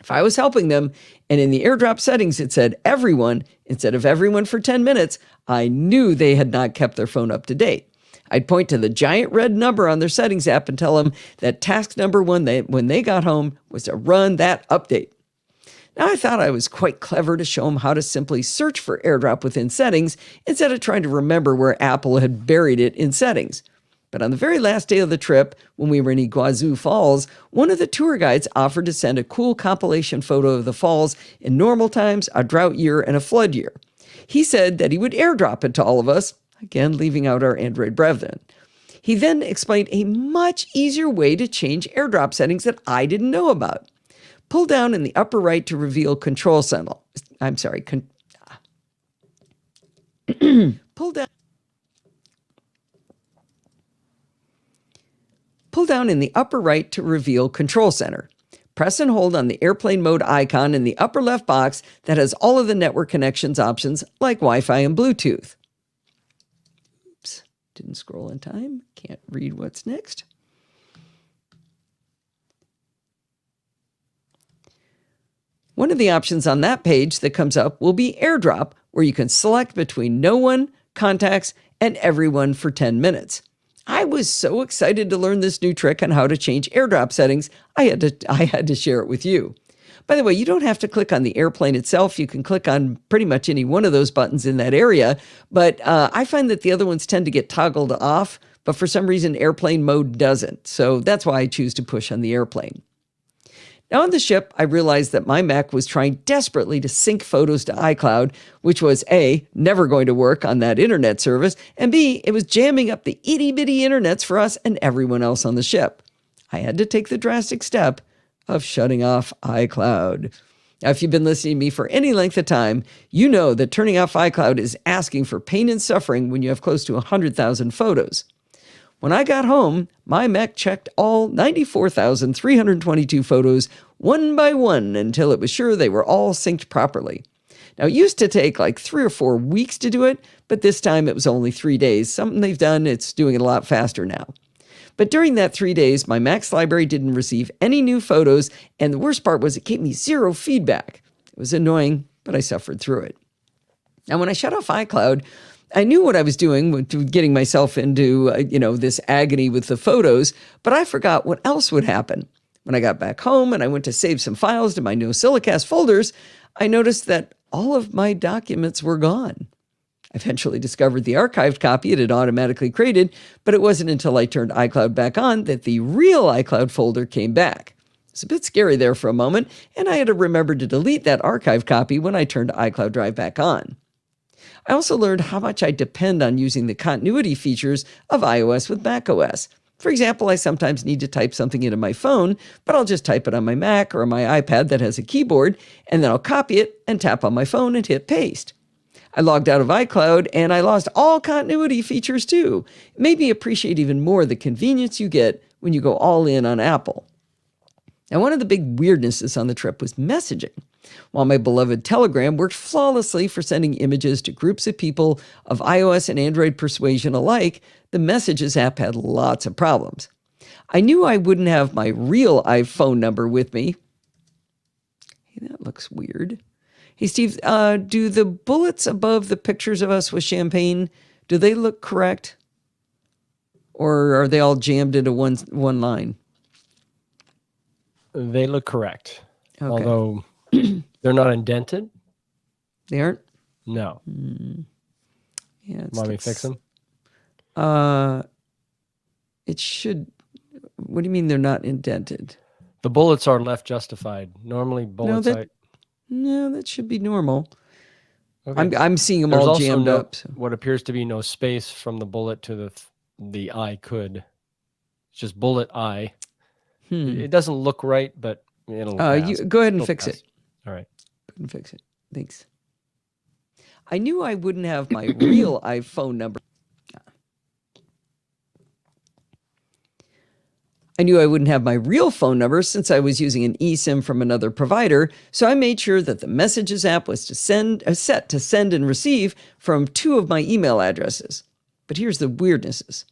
B: If I was helping them, and in the AirDrop settings it said everyone instead of everyone for 10 minutes, I knew they had not kept their phone up to date. I'd point to the giant red number on their settings app and tell them that task number one when they got home was to run that update. Now, I thought I was quite clever to show them how to simply search for AirDrop within settings instead of trying to remember where Apple had buried it in settings. But on the very last day of the trip, when we were in Iguazu Falls, one of the tour guides offered to send a cool compilation photo of the falls in normal times, a drought year, and a flood year. He said that he would airdrop it to all of us, again leaving out our Android brethren. He then explained a much easier way to change AirDrop settings that I didn't know about. Pull down in the upper right to reveal control center. Pull down in the upper right to reveal Control Center. Press and hold on the airplane mode icon in the upper left box that has all of the network connections options like Wi-Fi and Bluetooth. Oops, didn't scroll in time. Can't read what's next. One of the options on that page that comes up will be AirDrop, where you can select between no one, contacts, and everyone for 10 minutes. I was so excited to learn this new trick on how to change AirDrop settings, I had to share it with you. By the way, you don't have to click on the airplane itself. You can click on pretty much any one of those buttons in that area, but I find that the other ones tend to get toggled off, but for some reason airplane mode doesn't. So that's why I choose to push on the airplane. Now on the ship, I realized that my Mac was trying desperately to sync photos to iCloud, which was A, never going to work on that internet service, and B, it was jamming up the itty-bitty internets for us and everyone else on the ship. I had to take the drastic step of shutting off iCloud. Now, if you've been listening to me for any length of time, you know that turning off iCloud is asking for pain and suffering when you have close to 100,000 photos. When I got home, my Mac checked all 94,322 photos one by one until it was sure they were all synced properly. Now, it used to take like 3 or 4 weeks to do it, but this time it was only 3 days. Something they've done, it's doing it a lot faster now. But during that 3 days, my Mac's library didn't receive any new photos, and the worst part was it gave me 0 feedback. It was annoying, but I suffered through it. Now, when I shut off iCloud, I knew what I was doing with getting myself into, this agony with the photos, but I forgot what else would happen. When I got back home and I went to save some files to my NosillaCast folders, I noticed that all of my documents were gone. I eventually discovered the archived copy it had automatically created, but it wasn't until I turned iCloud back on that the real iCloud folder came back. It's a bit scary there for a moment, and I had to remember to delete that archived copy when I turned iCloud Drive back on. I also learned how much I depend on using the continuity features of iOS with macOS. For example, I sometimes need to type something into my phone, but I'll just type it on my Mac or my iPad that has a keyboard, and then I'll copy it and tap on my phone and hit paste. I logged out of iCloud and I lost all continuity features too. It made me appreciate even more the convenience you get when you go all in on Apple. Now, one of the big weirdnesses on the trip was messaging. While my beloved Telegram worked flawlessly for sending images to groups of people of iOS and Android persuasion alike, the Messages app had lots of problems. I knew I wouldn't have my real iPhone number with me. Hey, that looks weird. Hey, Steve, do the bullets above the pictures of us with champagne, do they look correct? Or are they all jammed into one line?
A: They look correct.
B: Okay.
A: Although they're not indented.
B: They aren't?
A: No.
B: Yeah,
A: Want me to fix them?
B: It should. What do you mean they're not indented?
A: The bullets are left justified. Normally bullets...
B: No, that should be normal.
A: Okay.
B: I'm seeing them
A: There's
B: all
A: also
B: jammed up. So.
A: what appears to be no space from the bullet to the I could. It's just bullet I. It doesn't look right, but it'll pass.
B: You go ahead and fix it.
A: All right.
B: Go ahead and fix it. Thanks. I knew I wouldn't have my real iPhone number. I knew I wouldn't have my real phone number since I was using an eSIM from another provider, so I made sure that the Messages app was set to send and receive from 2 of my email addresses. But here's the weirdnesses.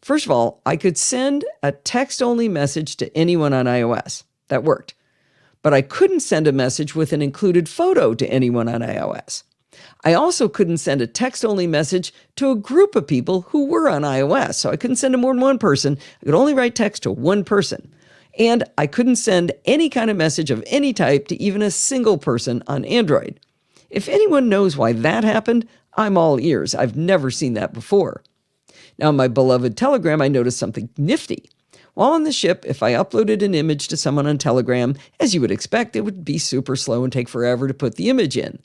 B: First of all, I could send a text-only message to anyone on iOS. That worked. But I couldn't send a message with an included photo to anyone on iOS. I also couldn't send a text-only message to a group of people who were on iOS, so I couldn't send to more than one person. I could only write text to one person. And I couldn't send any kind of message of any type to even a single person on Android. If anyone knows why that happened, I'm all ears. I've never seen that before. Now, on my beloved Telegram, I noticed something nifty. While on the ship, if I uploaded an image to someone on Telegram, as you would expect, it would be super slow and take forever to put the image in.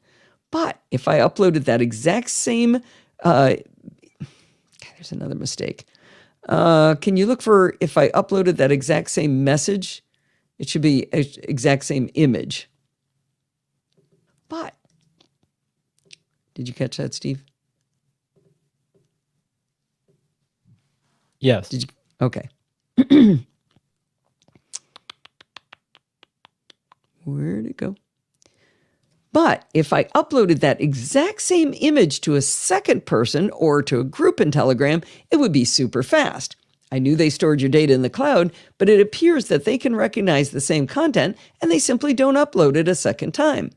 B: But if I uploaded that exact same... there's another mistake. Can you look for if I uploaded that exact same message? It should be exact same image. But... Did you catch that, Steve?
A: Yes.
B: Did you? Okay. Where'd it go? But if I uploaded that exact same image to a second person or to a group in Telegram, it would be super fast. I knew they stored your data in the cloud, but it appears that they can recognize the same content and they simply don't upload it a second time.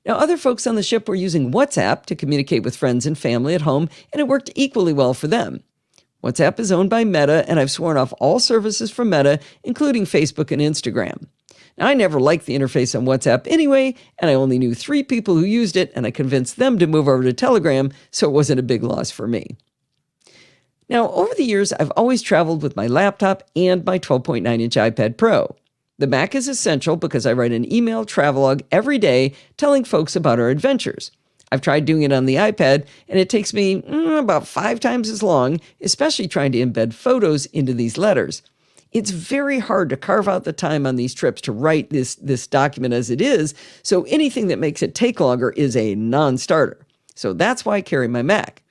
B: Now, other folks on the ship were using WhatsApp to communicate with friends and family at home, and it worked equally well for them. WhatsApp is owned by Meta, and I've sworn off all services from Meta, including Facebook and Instagram. Now, I never liked the interface on WhatsApp anyway, and I only knew 3 people who used it, and I convinced them to move over to Telegram, so it wasn't a big loss for me. Now, over the years, I've always traveled with my laptop and my 12.9-inch iPad Pro. The Mac is essential because I write an email travelogue every day telling folks about our adventures. I've tried doing it on the iPad, and it takes me about 5 times as long, especially trying to embed photos into these letters. It's very hard to carve out the time on these trips to write this document as it is, so anything that makes it take longer is a non-starter. So that's why I carry my Mac.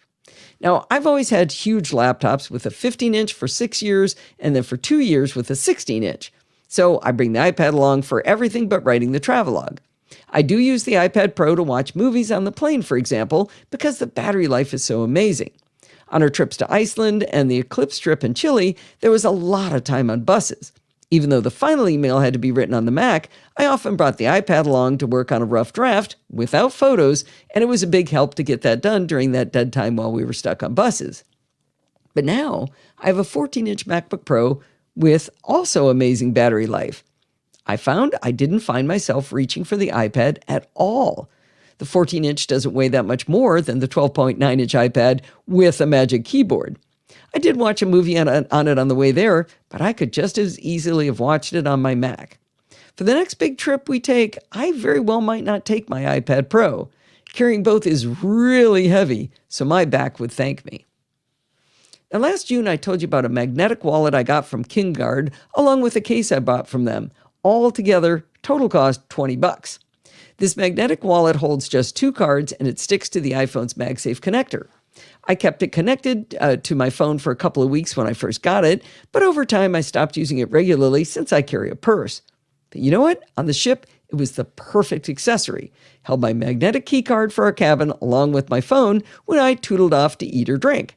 B: Now, I've always had huge laptops with a 15-inch for 6 years, and then for 2 years with a 16-inch. So I bring the iPad along for everything but writing the travelogue. I do use the iPad Pro to watch movies on the plane, for example, because the battery life is so amazing. On our trips to Iceland and the Eclipse trip in Chile, there was a lot of time on buses. Even though the final email had to be written on the Mac, I often brought the iPad along to work on a rough draft without photos, and it was a big help to get that done during that dead time while we were stuck on buses. But now, I have a 14-inch MacBook Pro with also amazing battery life. I found I didn't find myself reaching for the iPad at all. The 14-inch doesn't weigh that much more than the 12.9-inch iPad with a Magic Keyboard. I did watch a movie on it on the way there, but I could just as easily have watched it on my Mac. For the next big trip we take, I very well might not take my iPad Pro. Carrying both is really heavy, so my back would thank me. Now, last June, I told you about a magnetic wallet I got from KingGuard, along with a case I bought from them. All together, total cost $20. This magnetic wallet holds just 2 cards, and it sticks to the iPhone's MagSafe connector. I kept it connected to my phone for a couple of weeks when I first got it, but over time I stopped using it regularly since I carry a purse. But you know what? On the ship, it was the perfect accessory. Held my magnetic key card for our cabin along with my phone when I tootled off to eat or drink.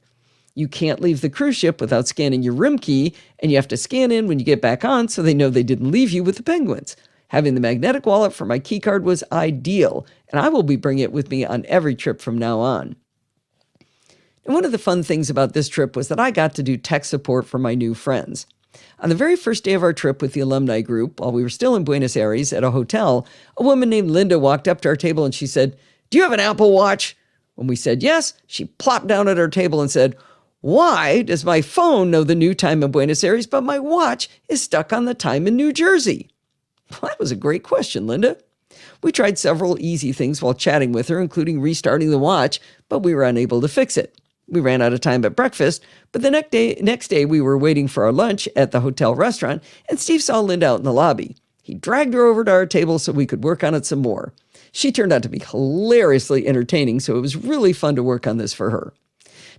B: You can't leave the cruise ship without scanning your room key, and you have to scan in when you get back on so they know they didn't leave you with the penguins. Having the magnetic wallet for my key card was ideal, and I will be bringing it with me on every trip from now on. And one of the fun things about this trip was that I got to do tech support for my new friends. On the very first day of our trip with the alumni group, while we were still in Buenos Aires at a hotel, a woman named Linda walked up to our table and she said, "Do you have an Apple Watch?" When we said yes, she plopped down at our table and said, "Why does my phone know the new time in Buenos Aires, but my watch is stuck on the time in New Jersey?" Well, that was a great question, Linda. We tried several easy things while chatting with her, including restarting the watch, but we were unable to fix it. We ran out of time at breakfast, but the next day we were waiting for our lunch at the hotel restaurant, and Steve saw Linda out in the lobby. He dragged her over to our table so we could work on it some more. She turned out to be hilariously entertaining, so it was really fun to work on this for her.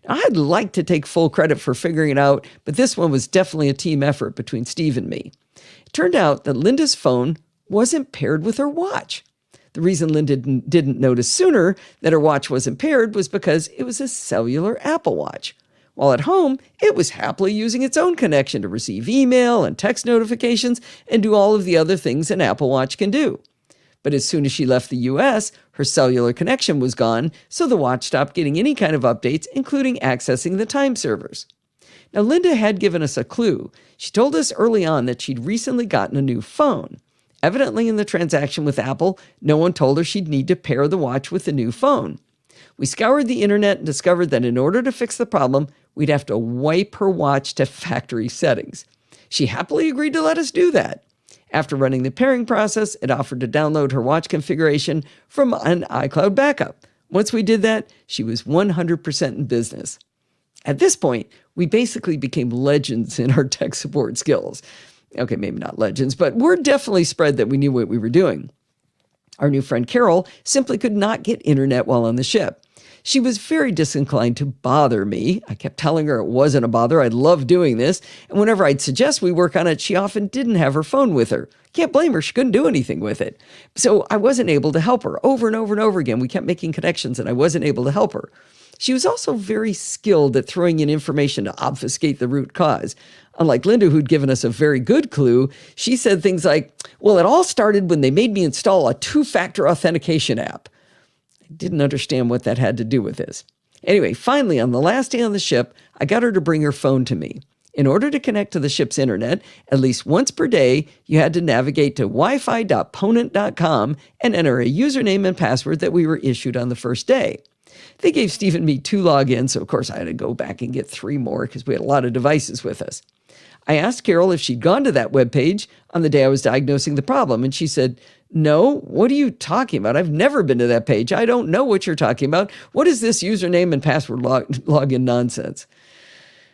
B: Now, I'd like to take full credit for figuring it out, but this one was definitely a team effort between Steve and me. It turned out that Linda's phone wasn't paired with her watch. The reason Linda didn't notice sooner that her watch wasn't paired was because it was a cellular Apple Watch. While at home, it was happily using its own connection to receive email and text notifications and do all of the other things an Apple Watch can do. But as soon as she left the US, her cellular connection was gone, so the watch stopped getting any kind of updates, including accessing the time servers. Now, Linda had given us a clue. She told us early on that she'd recently gotten a new phone. Evidently, in the transaction with Apple, no one told her she'd need to pair the watch with the new phone. We scoured the internet and discovered that in order to fix the problem, we'd have to wipe her watch to factory settings. She happily agreed to let us do that. After running the pairing process, it offered to download her watch configuration from an iCloud backup. Once we did that, she was 100% in business. At this point, we basically became legends in our tech support skills. Okay, maybe not legends, but word definitely spread that we knew what we were doing. Our new friend Carol simply could not get internet while on the ship. She was very disinclined to bother me. I kept telling her it wasn't a bother. I loved doing this. And whenever I'd suggest we work on it, she often didn't have her phone with her. Can't blame her. She couldn't do anything with it. So I wasn't able to help her. Over and over and over again, we kept making connections and I wasn't able to help her. She was also very skilled at throwing in information to obfuscate the root cause. Unlike Linda, who'd given us a very good clue, she said things like, "Well, it all started when they made me install a 2-factor authentication app." I didn't understand what that had to do with this. Anyway, finally, on the last day on the ship, I got her to bring her phone to me. In order to connect to the ship's internet, at least once per day, you had to navigate to wifi.ponent.com and enter a username and password that we were issued on the first day. They gave Steve and me 2 logins, so of course I had to go back and get 3 more because we had a lot of devices with us. I asked Carol if she'd gone to that webpage on the day I was diagnosing the problem, and she said, "No, what are you talking about? I've never been to that page. I don't know what you're talking about. What is this username and password login nonsense?"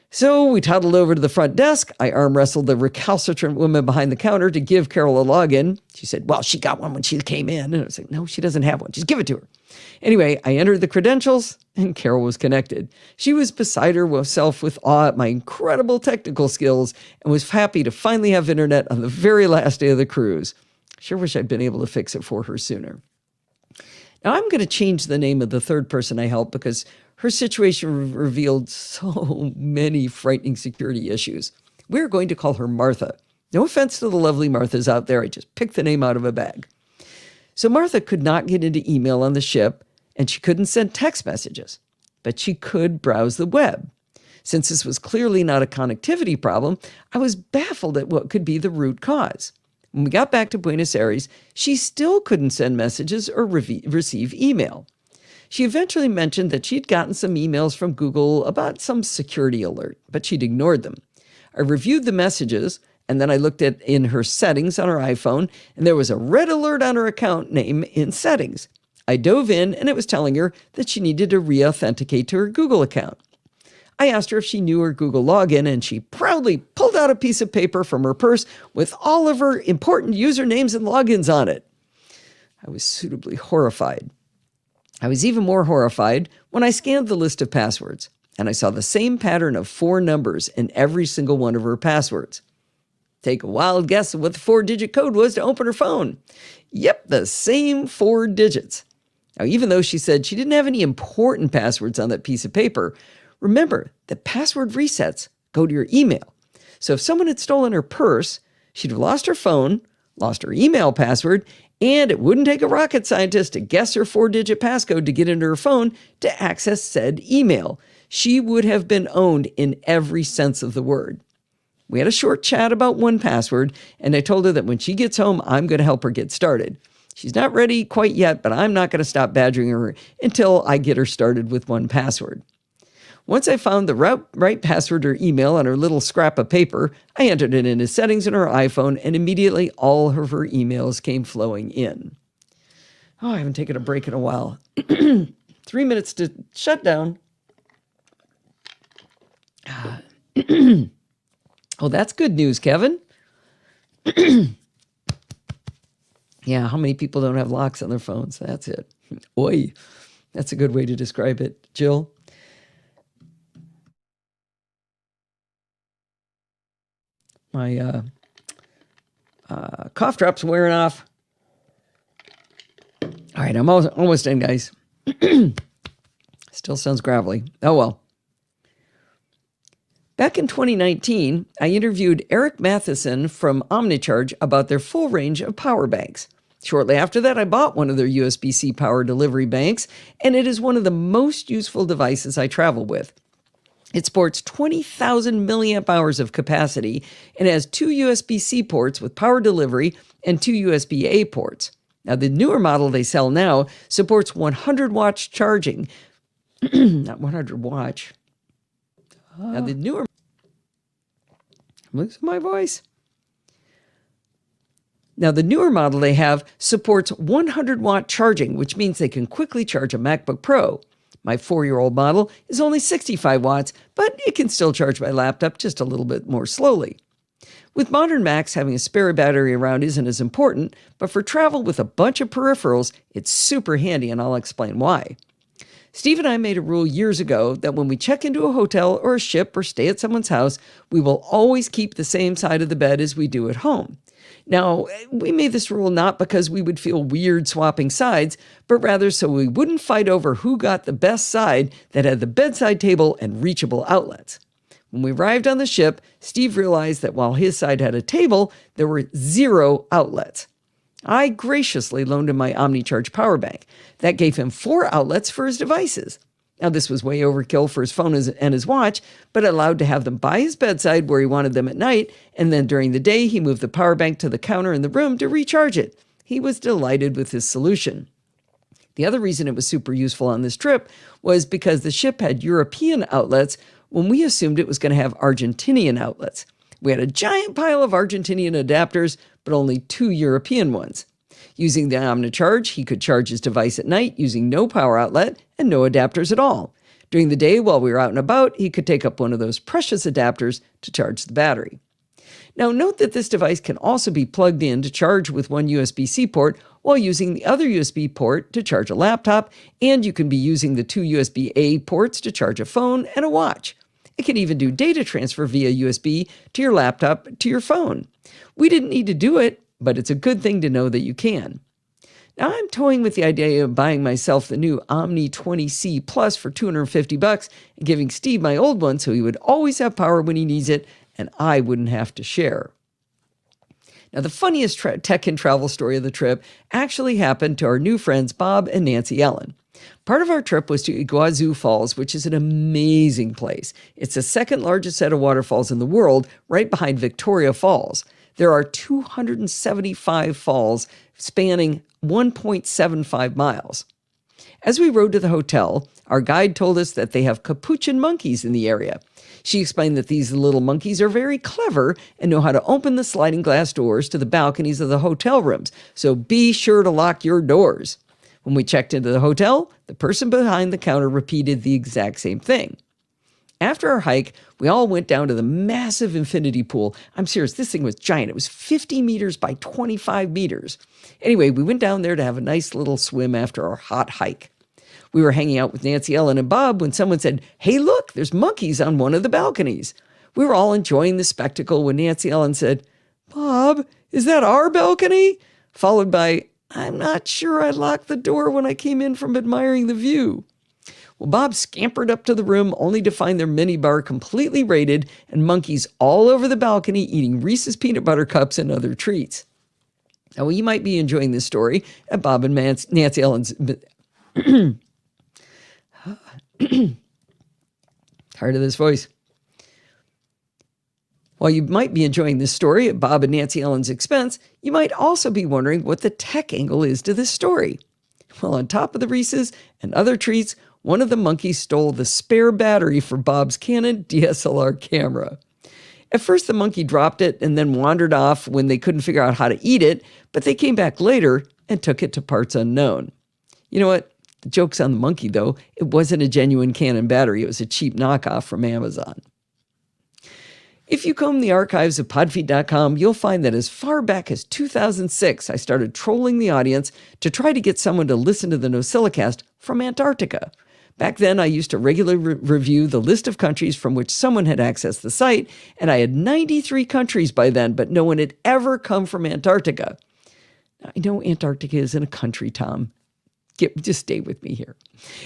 B: So we toddled over to the front desk. I arm wrestled the recalcitrant woman behind the counter to give Carol a login. She said, "Well, she got one when she came in." And I was like, "No, she doesn't have one. Just give it to her." Anyway, I entered the credentials and Carol was connected. She was beside herself with awe at my incredible technical skills and was happy to finally have internet on the very last day of the cruise. Sure wish I'd been able to fix it for her sooner. Now I'm going to change the name of the third person I helped because her situation revealed so many frightening security issues. We're going to call her Martha. No offense to the lovely Marthas out there. I just picked the name out of a bag. So Martha could not get into email on the ship, and she couldn't send text messages, but she could browse the web. Since this was clearly not a connectivity problem, I was baffled at what could be the root cause. When we got back to Buenos Aires, she still couldn't send messages or receive email. She eventually mentioned that she'd gotten some emails from Google about some security alert, but she'd ignored them. I reviewed the messages, and then I looked in her settings on her iPhone, and there was a red alert on her account name in settings. I dove in, and it was telling her that she needed to re-authenticate to her Google account. I asked her if she knew her Google login, and she proudly pulled out a piece of paper from her purse with all of her important usernames and logins on it. I was suitably horrified. I was even more horrified when I scanned the list of passwords, and I saw the same pattern of 4 numbers in every single one of her passwords. Take a wild guess at what the 4-digit code was to open her phone. Yep, the same 4 digits. Now, even though she said she didn't have any important passwords on that piece of paper, remember that password resets go to your email. So if someone had stolen her purse, she'd have lost her phone, lost her email password, and it wouldn't take a rocket scientist to guess her 4-digit passcode to get into her phone to access said email. She would have been owned in every sense of the word. We had a short chat about 1Password, and I told her that when she gets home, I'm going to help her get started. She's not ready quite yet, but I'm not going to stop badgering her until I get her started with 1Password. Once I found the right password or email on her little scrap of paper, I entered it into settings on her iPhone, and immediately all of her emails came flowing in. Oh, I haven't taken a break in a while. 3 minutes to shut down. Oh, that's good news, Kevin. Yeah, how many people don't have locks on their phones? That's it. Oi, that's a good way to describe it. Jill? My cough drop's wearing off. All right, I'm almost done, guys. Still sounds gravelly. Oh, well. Back in 2019, I interviewed Eric Matheson from Omnicharge about their full range of power banks. Shortly after that, I bought one of their USB-C power delivery banks, and it is one of the most useful devices I travel with. It sports 20,000 milliamp hours of capacity and has 2 USB-C ports with power delivery and 2 USB-A ports. Now, the newer model they sell now supports 100 watts charging. Not 100 watts. Now, the newer... I'm losing my voice. Now, the newer model they have supports 100 watt charging, which means they can quickly charge a MacBook Pro. My 4-year-old model is only 65 watts, but it can still charge my laptop just a little bit more slowly. With modern Macs, having a spare battery around isn't as important, but for travel with a bunch of peripherals, it's super handy, and I'll explain why. Steve and I made a rule years ago that when we check into a hotel or a ship or stay at someone's house, we will always keep the same side of the bed as we do at home. Now, we made this rule not because we would feel weird swapping sides, but rather so we wouldn't fight over who got the best side that had the bedside table and reachable outlets. When we arrived on the ship, Steve realized that while his side had a table, there were 0 outlets. I graciously loaned him my Omnicharge power bank. That gave him 4 outlets for his devices. Now, this was way overkill for his phone and his watch, but allowed to have them by his bedside where he wanted them at night, and then during the day, he moved the power bank to the counter in the room to recharge it. He was delighted with his solution. The other reason it was super useful on this trip was because the ship had European outlets when we assumed it was going to have Argentinian outlets. We had a giant pile of Argentinian adapters, but only 2 European ones. Using the OmniCharge, he could charge his device at night using no power outlet and no adapters at all. During the day, while we were out and about, he could take up one of those precious adapters to charge the battery. Now, note that this device can also be plugged in to charge with one USB-C port while using the other USB port to charge a laptop, and you can be using the 2 USB-A ports to charge a phone and a watch. It can even do data transfer via USB to your laptop to your phone. We didn't need to do it, but it's a good thing to know that you can. Now, I'm toying with the idea of buying myself the new Omni 20C Plus for $250 and giving Steve my old one so he would always have power when he needs it and I wouldn't have to share. Now, the funniest tech and travel story of the trip actually happened to our new friends Bob and Nancy Ellen. Part of our trip was to Iguazu Falls, which is an amazing place. It's the second largest set of waterfalls in the world, right behind Victoria Falls. There are 275 falls spanning 1.75 miles. As we rode to the hotel, our guide told us that they have capuchin monkeys in the area. She explained that these little monkeys are very clever and know how to open the sliding glass doors to the balconies of the hotel rooms, so be sure to lock your doors. When we checked into the hotel, the person behind the counter repeated the exact same thing. After our hike, we all went down to the massive infinity pool. I'm serious, this thing was giant. It was 50 meters by 25 meters. Anyway, we went down there to have a nice little swim after our hot hike. We were hanging out with Nancy Ellen and Bob when someone said, "Hey, look, there's monkeys on one of the balconies." We were all enjoying the spectacle when Nancy Ellen said, "Bob, is that our balcony?" Followed by, "I'm not sure I locked the door when I came in from admiring the view." Well, Bob scampered up to the room only to find their minibar completely raided and monkeys all over the balcony eating Reese's peanut butter cups and other treats. Now, you might be enjoying this story at Bob and Nancy Ellen's... Tired of this voice. While you might be enjoying this story at Bob and Nancy Ellen's expense, you might also be wondering what the tech angle is to this story. Well, on top of the Reese's and other treats, one of the monkeys stole the spare battery for Bob's Canon DSLR camera. At first, the monkey dropped it and then wandered off when they couldn't figure out how to eat it, but they came back later and took it to parts unknown. You know what? The joke's on the monkey, though. It wasn't a genuine Canon battery. It was a cheap knockoff from Amazon. If you comb the archives of podfeet.com, you'll find that as far back as 2006, I started trolling the audience to try to get someone to listen to the NosillaCast from Antarctica. Back then, I used to regularly review the list of countries from which someone had accessed the site, and I had 93 countries by then, but no one had ever come from Antarctica. Now, I know Antarctica isn't a country, Tom. Just stay with me here.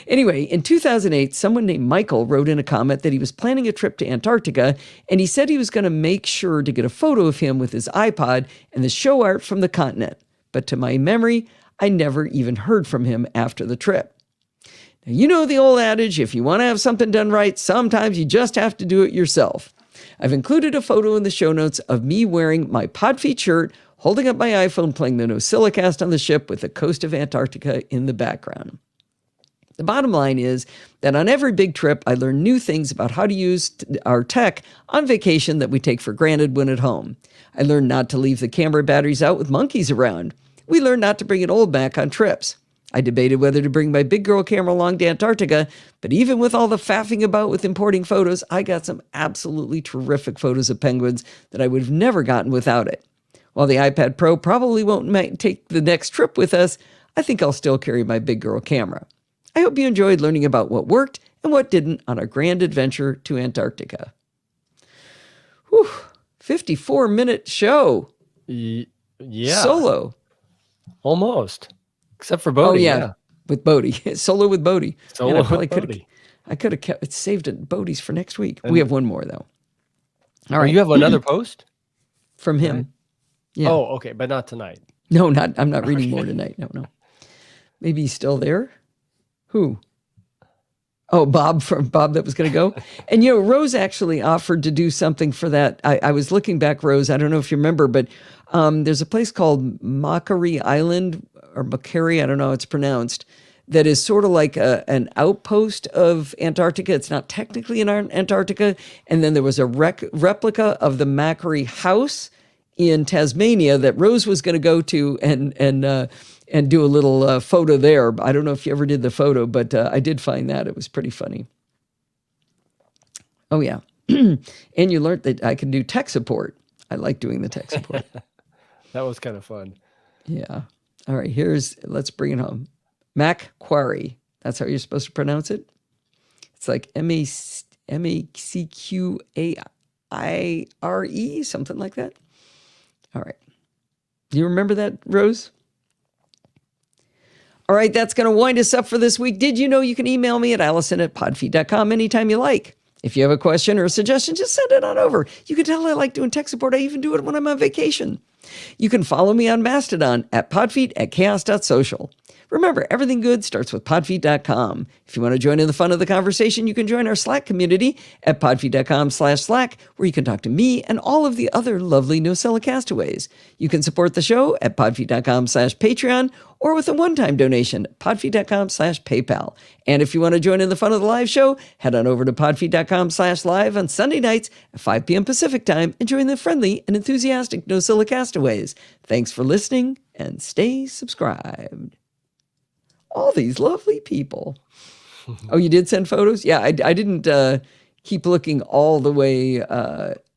B: Anyway, in 2008, someone named Michael wrote in a comment that he was planning a trip to Antarctica, and he said he was going to make sure to get a photo of him with his iPod and the show art from the continent. But to my memory, I never even heard from him after the trip. Now, you know the old adage, if you want to have something done right, sometimes you just have to do it yourself. I've included a photo in the show notes of me wearing my Podfeet shirt, holding up my iPhone, playing the NosillaCast on the ship with the coast of Antarctica in the background. The bottom line is that on every big trip, I learn new things about how to use our tech on vacation that we take for granted when at home. I learned not to leave the camera batteries out with monkeys around. We learned not to bring an old Mac on trips. I debated whether to bring my big girl camera along to Antarctica, but even with all the faffing about with importing photos, I got some absolutely terrific photos of penguins that I would have never gotten without it. While the iPad Pro probably won't take the next trip with us, I think I'll still carry my big girl camera. I hope you enjoyed learning about what worked and what didn't on our grand adventure to Antarctica. Whew, 54-minute show.
A: Yeah.
B: Solo.
A: Almost. Except for Bodie.
B: Oh, yeah. With Bodie. Solo with Bodie.
A: Solo with Bodie.
B: I could have saved it Bodie's for next week. We have one more, though.
A: All right. You have another post?
B: From him.
A: Right.
B: Yeah.
A: Oh, okay, but not tonight.
B: No, I'm not reading more tonight. No. Maybe he's still there. Who? Oh, Bob that was going to go. And, Rose actually offered to do something for that. I was looking back, Rose. I don't know if you remember, but there's a place called Macquarie Island or Macquarie. I don't know how it's pronounced. that is sort of like an outpost of Antarctica. It's not technically in Antarctica. And then there was a replica of the Macquarie House in Tasmania that Rose was going to go to and do a little photo there. I don't know if you ever did the photo, but I did find that. It was pretty funny. Oh, yeah. And you learned that I can do tech support. I like doing the tech support.
A: That was kind of fun.
B: Yeah. All right, let's bring it home. Macquarie. That's how you're supposed to pronounce it. It's like Macquaire, something like that. All right. Do you remember that, Rose? All right, that's going to wind us up for this week. Did you know you can email me at allison@podfeet.com anytime you like? If you have a question or a suggestion, just send it on over. You can tell I like doing tech support. I even do it when I'm on vacation. You can follow me on Mastodon at podfeet at chaos.social. Remember, everything good starts with podfeet.com. If you want to join in the fun of the conversation, you can join our Slack community at podfeet.com/Slack, where you can talk to me and all of the other lovely Nosilla castaways. You can support the show at podfeet.com/Patreon or with a one-time donation at podfeet.com/PayPal. And if you want to join in the fun of the live show, head on over to podfeet.com/live on Sunday nights at 5 p.m. Pacific time and join the friendly and enthusiastic Nosilla castaways. Thanks for listening and stay subscribed. All these lovely people. Oh, you did send photos? Yeah, I didn't keep looking all the way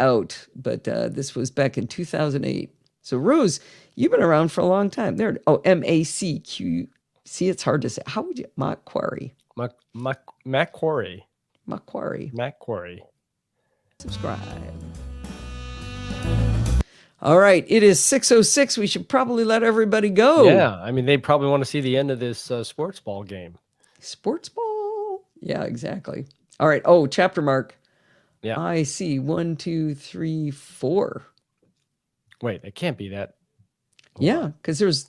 B: out, but this was back in 2008. So, Rose, you've been around for a long time. There. Oh, MACQ. See, it's hard to say. How would you? Macquarie.
A: Macquarie.
B: Macquarie.
A: Macquarie.
B: Subscribe. All right, it is 6:06. We should probably let everybody go.
A: Yeah, I mean, they probably want to see the end of this sports ball game.
B: Sports ball? Yeah, exactly. All right. Oh, chapter mark.
A: Yeah.
B: I see 1, 2, 3, 4.
A: Wait, it can't be that.
B: Yeah, because there's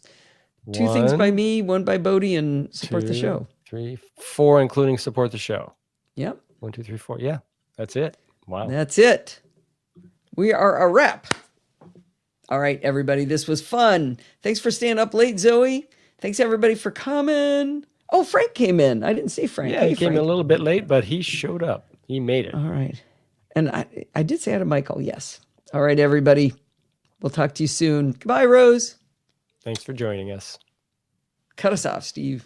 B: 2 things by me, 1 by Bodie, and support the show.
A: 3, 4, including support the show.
B: Yep.
A: 1, 2, 3, 4. Yeah, that's it. Wow.
B: That's it. We are a wrap. All right, everybody, this was fun. Thanks for staying up late, Zoe. Thanks, everybody, for coming. Oh, Frank came in. I didn't see Frank.
A: Yeah,
B: hey,
A: he came
B: Frank.
A: in a little bit late, but he showed up. He made it.
B: All right. And I did say hi to Michael, yes. All right, everybody. We'll talk to you soon. Goodbye, Rose.
A: Thanks for joining us.
B: Cut us off, Steve.